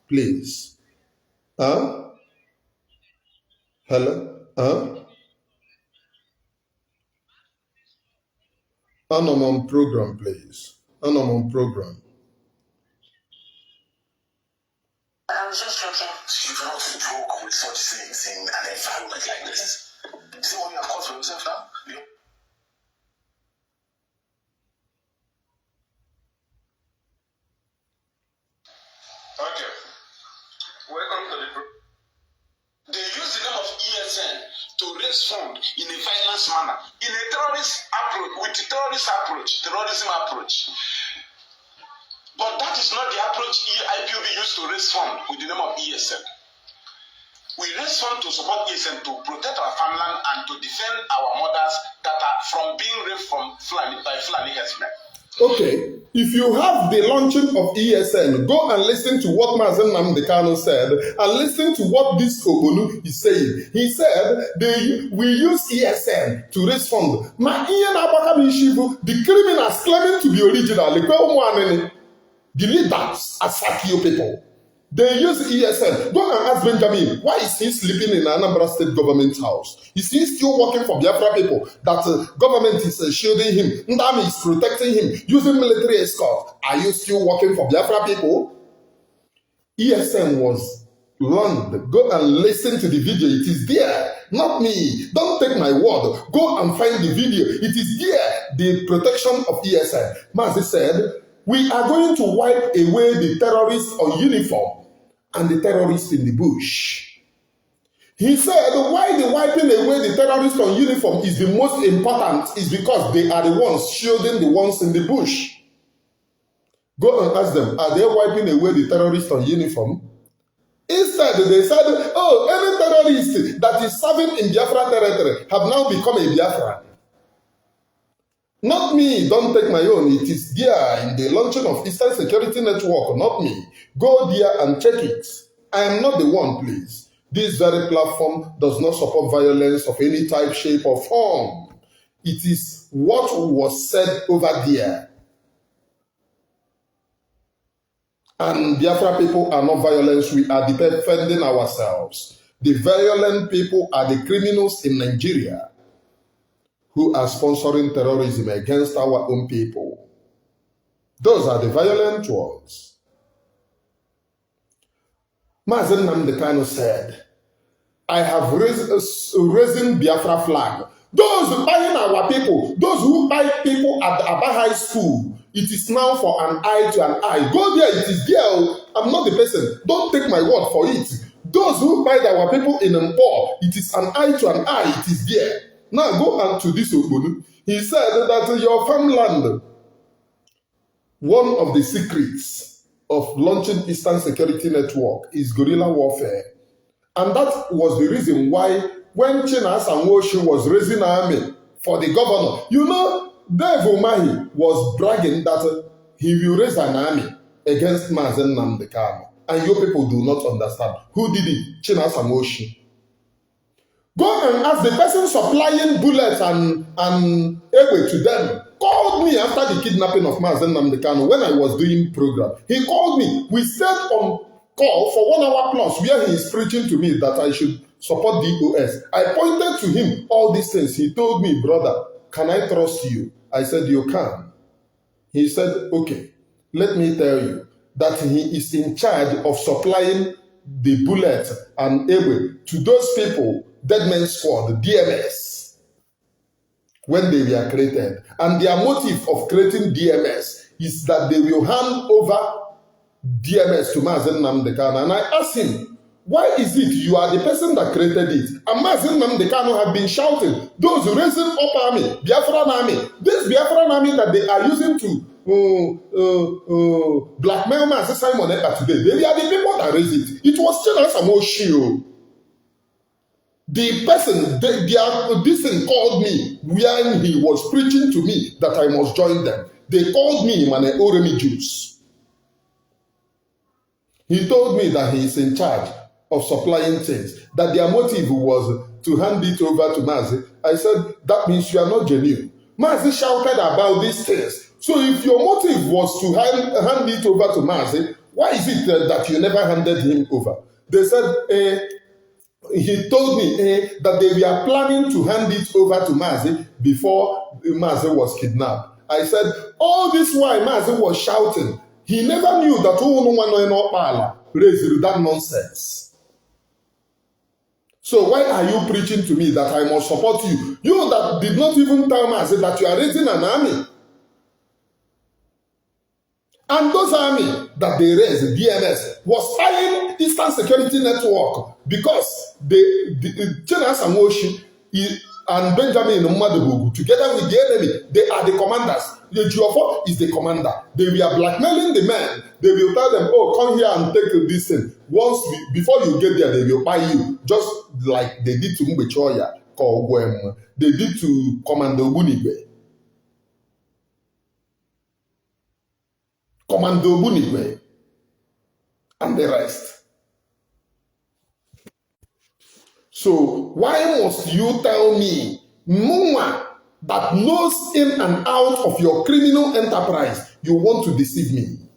Please. Huh? Hello? Huh? On program, please. On program. I was just joking. You cannot joke with such things in an environment like this. See what you have caused for yourself now? Okay. Welcome to the program. They use the name of ESN to raise funds in a violent manner, in a terrorist approach, with a terrorism approach. But that is not the approach IPOB used to raise funds with the name of ESN. We raise funds to support ESN to protect our farmland and to defend our mothers that are from being raped by Fulani herdsmen. Okay, if you have the launching of ESN, go and listen to what Mazen Nnamdi said and listen to what this Obonu is saying. He said we use ESN to raise funds. The criminals claiming to be original, the leaders are Sakio people. They use ESN. Go and ask Benjamin, why is he sleeping in Anambra State government house? Is he still working for Biafra people? That government is shielding him. Ndami is protecting him, using military escort. Are you still working for Biafra people? ESN was learned. Go and listen to the video. It is there. Not me. Don't take my word. Go and find the video. It is there. The protection of ESN. Mazi said, we are going to wipe away the terrorists on uniform and the terrorists in the bush. He said why the wiping away the terrorists on uniform is the most important is because they are the ones shielding the ones in the bush. Go and ask them, are they wiping away the terrorists on uniform? Instead, they said, oh, any terrorist that is serving in Biafra territory have now become a Biafran. Not me, don't take my own. It is there in the launching of Eastern Security Network, not me. Go there and check it. I am not the one, please. This very platform does not support violence of any type, shape, or form. It is what was said over there. And Biafra people are not violence. We are defending ourselves. The violent people are the criminals in Nigeria who are sponsoring terrorism against our own people. Those are the violent ones. Mazen Nnamdi said, I have raising Biafra flag. Those buying our people, those who buy people at the Aba High School, it is now for an eye to an eye. Go there, it is there. I'm not the person. Don't take my word for it. Those who buy our people in Mpo, it is an eye to an eye. It is there. Now go on to this Obonu. He said that your farmland, one of the secrets of launching Eastern Security Network is guerrilla warfare. And that was the reason why when Chinas and Woshi was raising an army for the governor, you know, Dave Umahi was bragging that he will raise an army against Mazen Nnamdi Kanu. And you people do not understand. Who did it? Chinas and Woshi. Go and ask the person supplying bullets and Ewe to them. Called me after the kidnapping of Mazen Nnamdi Kanu when I was doing program. He called me. We stayed on call for 1 hour plus where he is preaching to me that I should support DOS. I pointed to him all these things. He told me, brother, can I trust you? I said, you can. He said, okay, let me tell you that he is in charge of supplying the bullet and Ewe to those people, Dead Men Squad, DMS, when they were created. And their motive of creating DMS is that they will hand over DMS to Mazen Nnamdi Kanu. And I asked him, why is it you are the person that created it? And Mazen Nnamdi Kanu have been shouting, those raising up army, Biafran army, this Biafran army that they are using to blackmail Master Simon Ekpa today, they are the people that raised it. It was Chinas Amoshio. The person, this thing called me when he was preaching to me that I must join them. They called me Mane Oremi Jews. He told me that he is in charge of supplying things, that their motive was to hand it over to Mazi. I said, that means you are not genuine. Mazi shouted about these things. So if your motive was to hand it over to Mazi, why is it that you never handed him over? They said, he told me that they were planning to hand it over to Mazi before Mazi was kidnapped. I said, all this while Mazi was shouting, he never knew that Uwanu raised that nonsense. So why are you preaching to me that I must support you? You that did not even tell Mazi that you are raising an army. And those army that they raised, DMS, was fighting Eastern Security Network because Chinas Amoshi and Benjamin Mmadubugu, together with the enemy, they are the commanders. The Geofo is the commander. They were blackmailing the men. They will tell them, oh, come here and take this thing. Before you get there, they will buy you, just like they did to Mbechoya, they did to Commander Bunigwe. Commando Bunigwe, and the rest. So why must you tell me, Muma, that knows in and out of your criminal enterprise, you want to deceive me?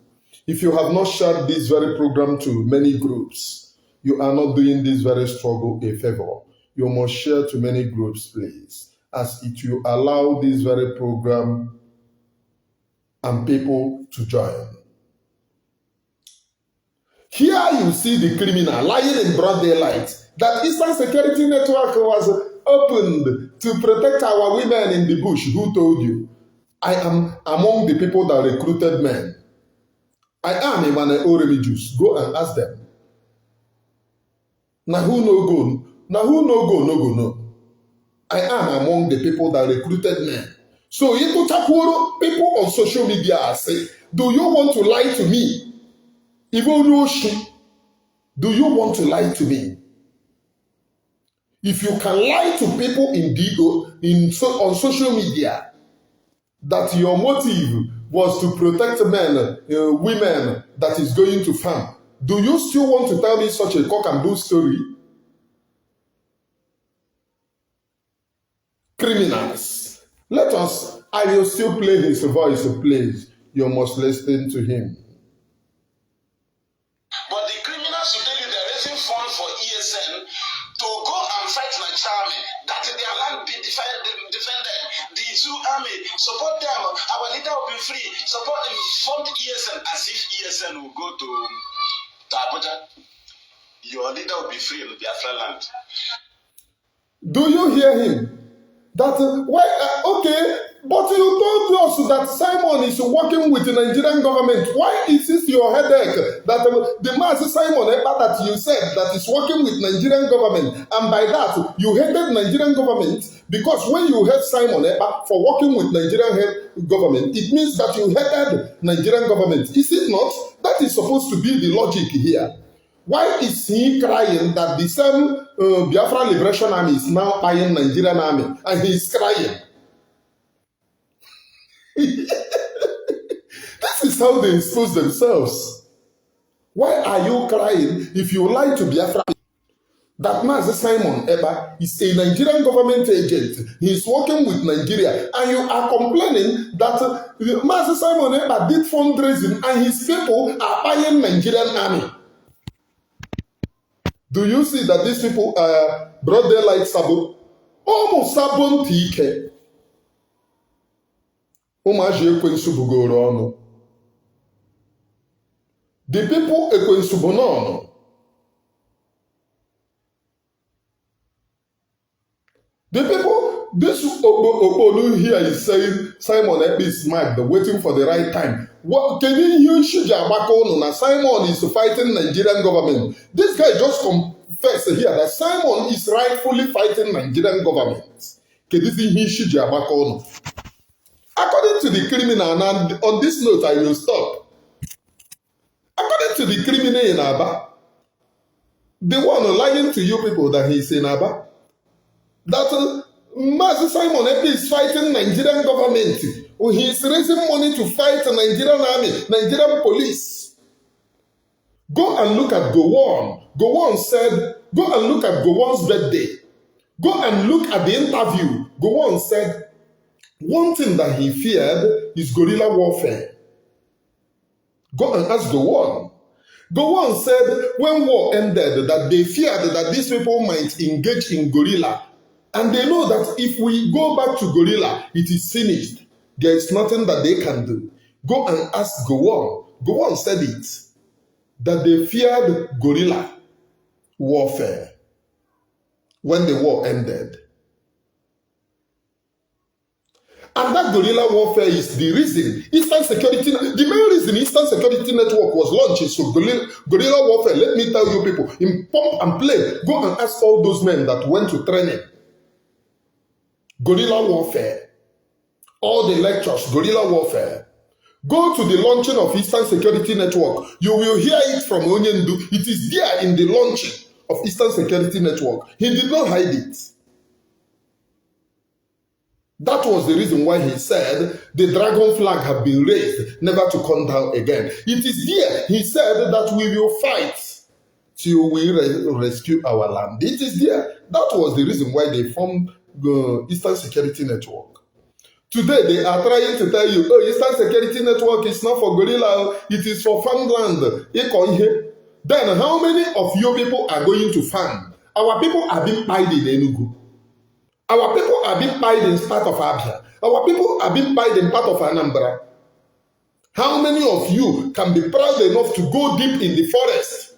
If you have not shared this very program to many groups, you are not doing this very struggle a favor. You must share to many groups, please, as it will allow this very program and people to join. Here you see the criminal lying in broad daylight that Eastern Security Network was opened to protect our women in the bush. Who told you? I am among the people that recruited men. I am Emmanuel Oremi Jews. Go and ask them. Now who no go? Now who no go? No go no. I am among the people that recruited men. So people on social media say, do you want to lie to me? Do you want to lie to me? If you can lie to people on social media that your motive was to protect men, women that is going to farm, do you still want to tell me such a cock and bull story? Criminals. I will still play his voice, please. You must listen to him. But the criminals will tell you they're raising funds for ESN to go and fight Nigeria army, that their land be defended. The two army, support them, our leader will be free, support them, fund ESN, as if ESN will go to Abuja. Your leader will be free in Biafra land. Do you hear him? That okay, but you told us that Simon is working with the Nigerian government. Why is this your headache that the Master Simon Ekpa that you said that is working with Nigerian government, and by that you hated Nigerian government? Because when you hate Simon Ekpa for working with Nigerian government, it means that you hated Nigerian government. Is it not? That is supposed to be the logic here. Why is he crying that the same Biafra Liberation Army is now buying Nigerian army, and he is crying? This is how they expose themselves. Why are you crying if you lie to Biafra? That Master Simon Ekpa is a Nigerian government agent. He is working with Nigeria, and you are complaining that Master Simon Ekpa did fundraising and his people are buying Nigerian army. Do you see that these people are broad daylight sabon? Almost sabon tike. The people ekwensubonono. The people, this Okolu here is saying Simon Ekpa is smart, waiting for the right time. What can you hear? Simon is fighting Nigerian government. This guy just confessed here that Simon is rightfully fighting Nigerian government. According to the criminal, and on this note I will stop. According to the criminal in Aba, the one lying to you people that he is in Aba, that Master Simon Ekpa is fighting Nigerian government. He is raising money to fight the Nigerian army, Nigerian police. Go and look at Gowon. Gowon said, go and look at Gowon's birthday. Go and look at the interview. Gowon said, one thing that he feared is guerrilla warfare. Go and ask Gowon. Gowon said, when war ended, that they feared that these people might engage in guerrilla. And they know that if we go back to guerrilla, it is finished. There is nothing that they can do. Go and ask Gowon. Gowon said it, that they feared guerrilla warfare when the war ended. And that guerrilla warfare is the reason Eastern Security, the main reason Eastern Security Network was launched is so guerrilla warfare. Let me tell you people, in pump and play, go and ask all those men that went to training. Guerrilla warfare. All the lectures, guerrilla warfare. Go to the launching of Eastern Security Network. You will hear it from Onyendu. It is there in the launching of Eastern Security Network. He did not hide it. That was the reason why he said the dragon flag had been raised, never to come down again. It is there he said that we will fight till we rescue our land. It is there. That was the reason why they formed the Eastern Security Network. Today they are trying to tell you, oh, Eastern Security Network is not for gorilla, it is for farmland. Then how many of you people are going to farm? Our people are being paid in Enugu. Our people are being paid in part of Abia. Our people are being paid in part of Anambra. How many of you can be proud enough to go deep in the forest?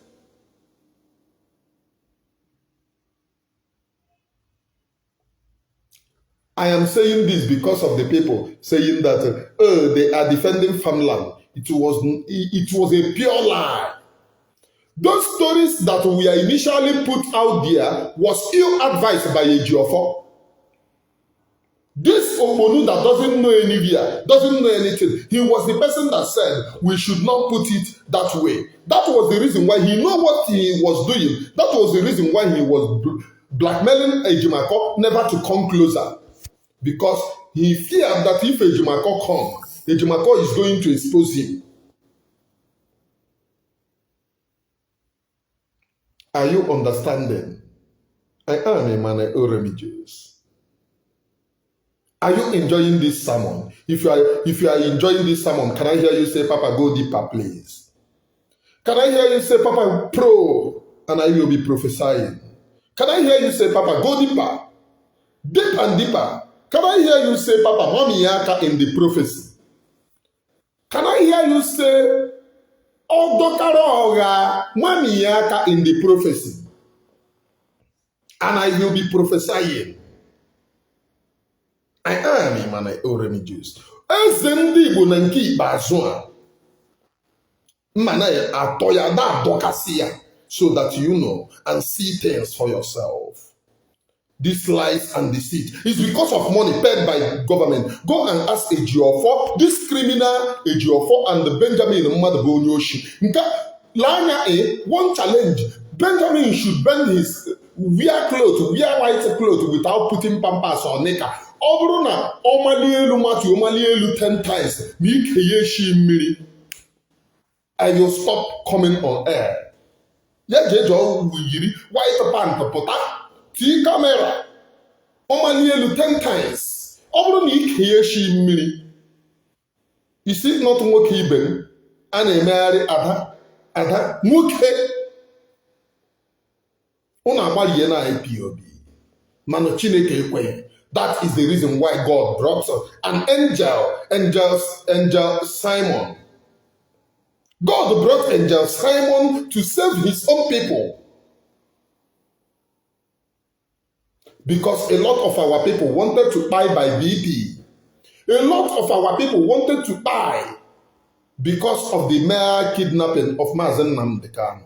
I am saying this because of the people saying that they are defending farmland. It was a pure lie. Those stories that were initially put out there was ill advised by Ejiofor. This Oponu that doesn't know anywhere, doesn't know anything, he was the person that said we should not put it that way. That was the reason why he knew what he was doing. That was the reason why he was blackmailing Ejimako never to come closer. Because he feared that if Ejimako comes, Ejimako is going to expose him. Are you understanding? I am a man religious. Are you enjoying this sermon? If you are enjoying this sermon, can I hear you say, Papa, go deeper, please? Can I hear you say, Papa, pro, and I will be prophesying? Can I hear you say, Papa, go deeper? Deep and deeper. Can I hear you say, Papa, Mami Yaka in the prophecy? Can I hear you say, Odokaroga, Mami Yaka in the prophecy? And I will be prophesying. I am a man religious. Ezendi Igbo na nke ikpeazụ a mana atoya da dokasia so that you know and see things for yourself. This lies and deceit is because of money paid by government. Go and ask Ejiofor, this criminal Ejiofor and the Benjamin Mmadụ Nka Lanya one challenge. Benjamin should bend his wear white clothes without putting pampers or knicker. Ọ bụrụ na ọ malie elu matu ọ malie elu 10 times ma ike ya eshi mmiri, I will stop coming on air. Ya jeje yiri white pant pụta tii kamera ọ malie elu 10 times. Ọ bụrụ na ike ya eshi mmiri, isi not nwoke ibe m a na-emegharị ada nwoke ụnụ agbalie na IPOB mana Chineke ekweghị. That is the reason why God brought an angel Simon. God brought angel Simon to save his own people. Because a lot of our people wanted to die by BP. A lot of our people wanted to die because of the mere kidnapping of Mazen Nnamdi Kanu.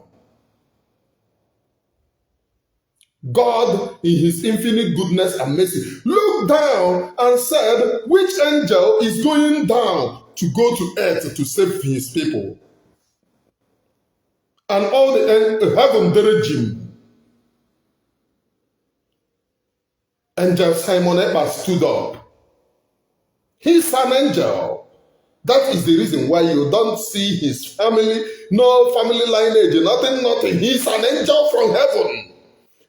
God, in his infinite goodness and mercy, looked down and said, which angel is going down to go to earth to save his people? And all the heaven encouraged him. Angel Simon Ekpa stood up. He's an angel. That is the reason why you don't see his family, no family lineage, nothing. He's an angel from heaven.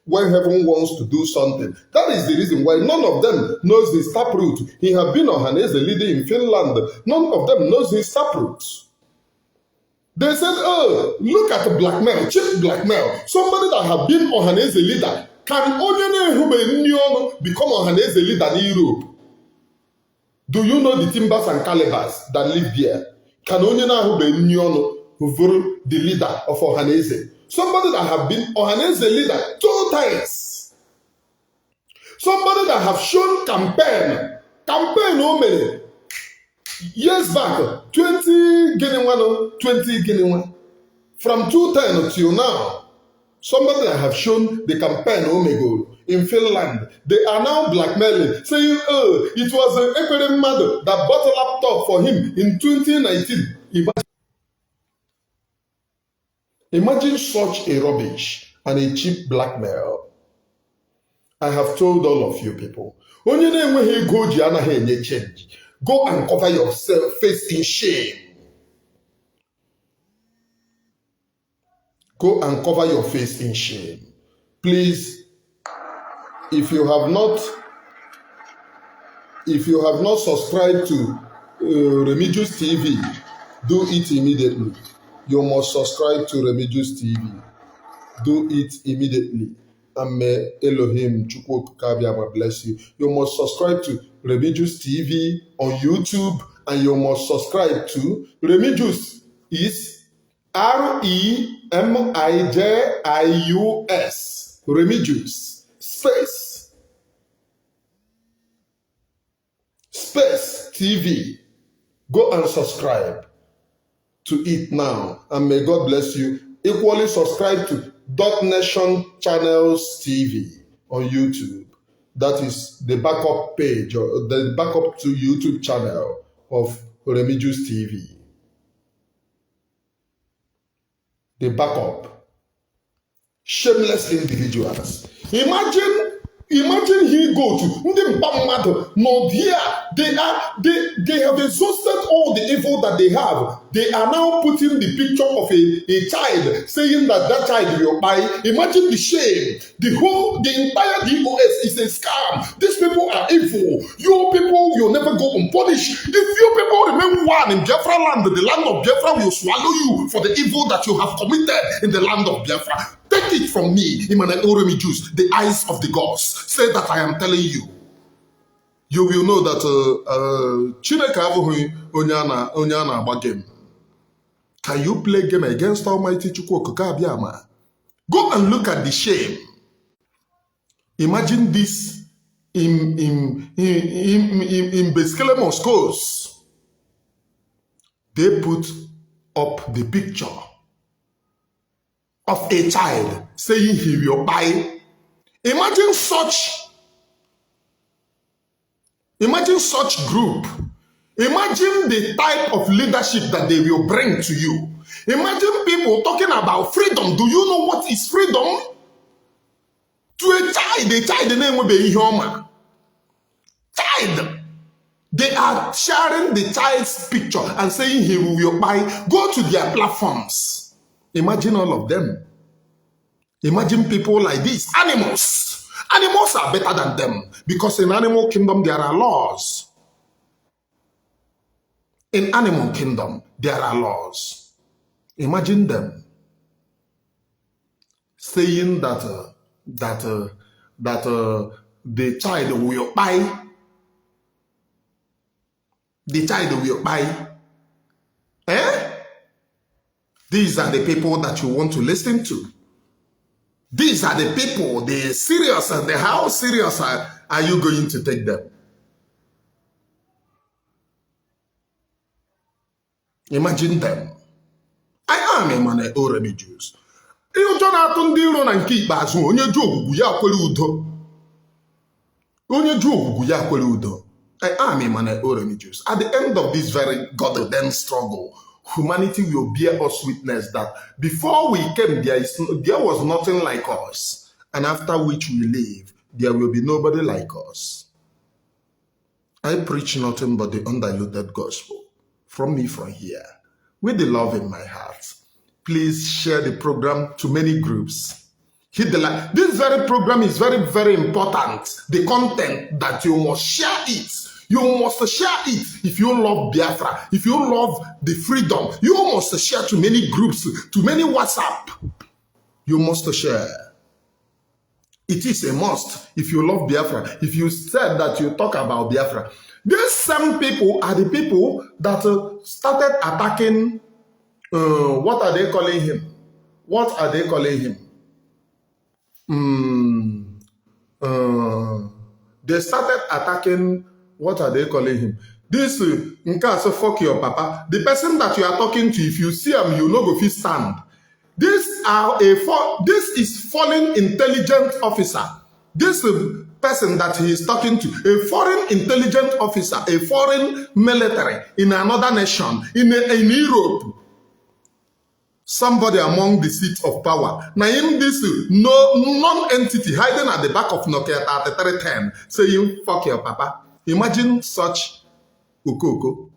When heaven wants to do something. That is the reason why none of them knows his taproot. He has been Ohaneze leader in Finland. None of them knows his taproot. They said, oh, look at the blackmail, cheap blackmail. Somebody that has been Ohaneze leader can only become Ohaneze leader in Europe. Do you know the timbers and calibers that live there? Can only be the leader of Ohaneze. Somebody that have been Ohaneze leader 2 times. Somebody that have shown campaign years back, 20 Guinea. From 2010 till now, somebody that have shown the campaign Omego in Finland. They are now blackmailing, saying, oh, it was an Ekperima that bought a laptop for him in 2019. Imagine such a rubbish and a cheap blackmail. I have told all of you people, Onye na-enweghị ego ji anaghị enye change. Go and cover yourself face in shame. Go and cover your face in shame. Please, if you have not subscribed to Remigius TV, do it immediately. You must subscribe to Remigius TV. Do it immediately. And may Elohim Chukwukabiyama bless you. You must subscribe to Remigius TV on YouTube, and you must subscribe to Remigius is REMIJIUS. Remigius space TV. Go and subscribe to it now, and may God bless you. Equally subscribe to .Nation Channels TV on YouTube. That is the backup page or the backup to YouTube channel of Remigius TV. The backup. Shameless individuals. Imagine he go to no they have exhausted all the evil that they have. They are now putting the picture of a child, saying that child will buy. Imagine the shame. The entire DOS is a scam. These people are evil. You people will never go unpunished. If you people remain one in Biafra land, the land of Biafra will swallow you for the evil that you have committed in the land of Biafra. Take it from me, Emmanuel Remigius, the eyes of the gods. Say that I am telling you. You will know that Chineke abụghị onye a na-agba game. Can you play game against Almighty Chukwukabiyama? Go and look at the shame. Imagine this in Beskele Moscows. They put up the picture of a child saying he will buy. Imagine such group. Imagine the type of leadership that they will bring to you. Imagine people talking about freedom. Do you know what is freedom? To a child, the name will be Ihoma. Child. They are sharing the child's picture and saying he will buy. Go to their platforms. Imagine all of them. Imagine people like this. Animals. Animals are better than them because in animal kingdom there are laws. In animal kingdom there are laws. Imagine them saying that the child will buy. The child will buy. These are the people that you want to listen to. These are the people, the serious, and how serious are you going to take them? Imagine them. I am Emmanuel Remigius. Jonathan Diro and keep as onye jogu ya kwere udo. Onye jogu ya kwere udo. I am Emmanuel Remigius. At the end of this very goddamn struggle, humanity will bear us witness that before we came, there was nothing like us. And after which we leave, there will be nobody like us. I preach nothing but the undiluted gospel. From me from here, with the love in my heart. Please share the program to many groups. Hit the like. This very program is very, very important. The content that you must share it. You must share it if you love Biafra, if you love the freedom. You must share to many groups, to many WhatsApp. You must share. It is a must if you love Biafra. If you said that you talk about Biafra, these same people are the people that started attacking, what are they calling him? What are they calling him? They started attacking. What are they calling him? This Nkaso fuck your papa. The person that you are talking to, if you see him, you know go fit stand. This is fallen intelligent officer. This person that he is talking to, a foreign intelligent officer, a foreign military in another nation, in Europe. somebody among the seats of power. Now in this non-entity hiding at the back of Nokia 3310 saying, fuck your papa. Imagine such Ukoko.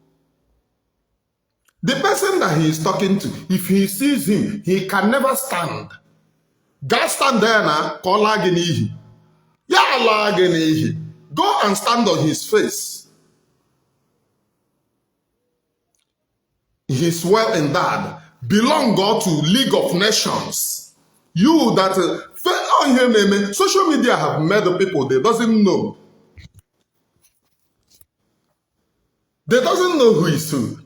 The person that he is talking to, if he sees him, he can never stand. God stand there now, call agenihi. Ya Allah agenihi. Go and stand on his face. He is well endowed. Belong God to League of Nations. You that social media have made the people they doesn't know. They doesn't know who is who.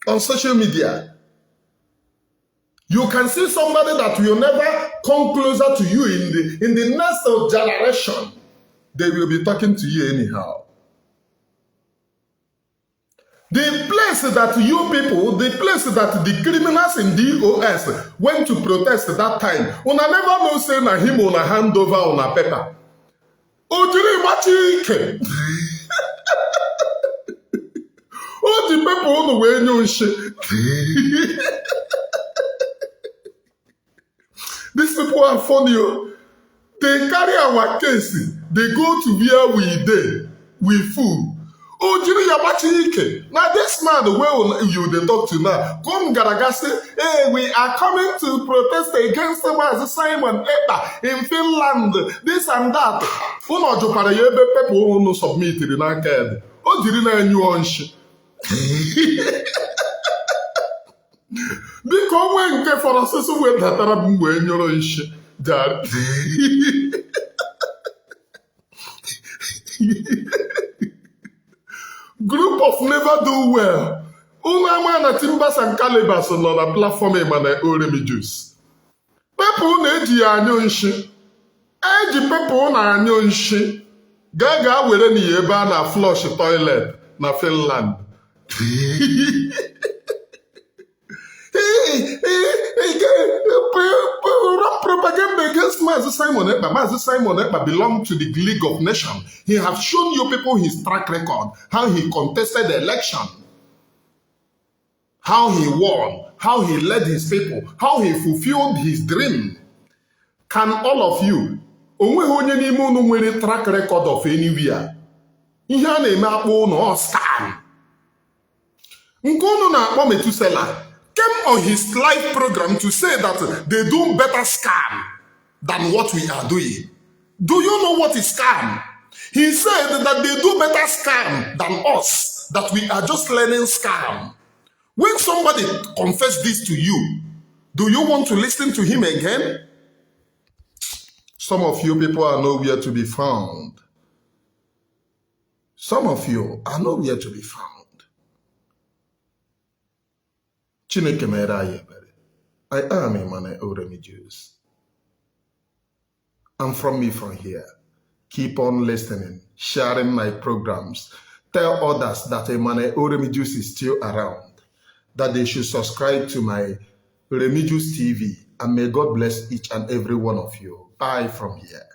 On social media, you can see somebody that will never come closer to you in the next generation. They will be talking to you anyhow. The place that you people, the place that the criminals in DOS went to protest at that time, una never know say na him on a hand over on a paper. Ojiri oh, the people on the way no shit. These people are funny. They carry our case. They go to where we fool. Oh, Jimmy Yabachike. Now this man, where you they talk to now, come Garagasi, hey, we are coming to protest against them as Simon Ekpa in Finland, this and that. Uno Jopara Yebe people who submitted in our card. Oh, didn't I knew on shit. Because when get for us, so when that Arab when you're on shit, that. Group of never do well. Una na timbers and calibers on the platform and oremi juice. People na-eji anyo nshi. Eji people na anyo nshi. Gaga were ni ebe a na flush toilet na Finland. Run propaganda against Mazi Simon Ekpa. Mazi Simon Ekpa belonged to the League of Nations. He has shown you people his track record, how he contested the election, how he won, how he led his people, how he fulfilled his dream. Can all of you, onwe onye n'ime unu nwere track record of anywhere? Ihe a na-eme akpọ unu scam. Nke unu na-akpọ Metusela came on his live program to say that they do better scam than what we are doing. Do you know what is scam? He said that they do better scam than us, that we are just learning scam. When somebody confess this to you, do you want to listen to him again? Some of you people are nowhere to be found. Some of you are nowhere to be found. I am Simon Ekpa Jews. And from me from here, keep on listening, sharing my programs. Tell others that Simon Ekpa Jews is still around, that they should subscribe to my Remigius TV, and may God bless each and every one of you. Bye from here.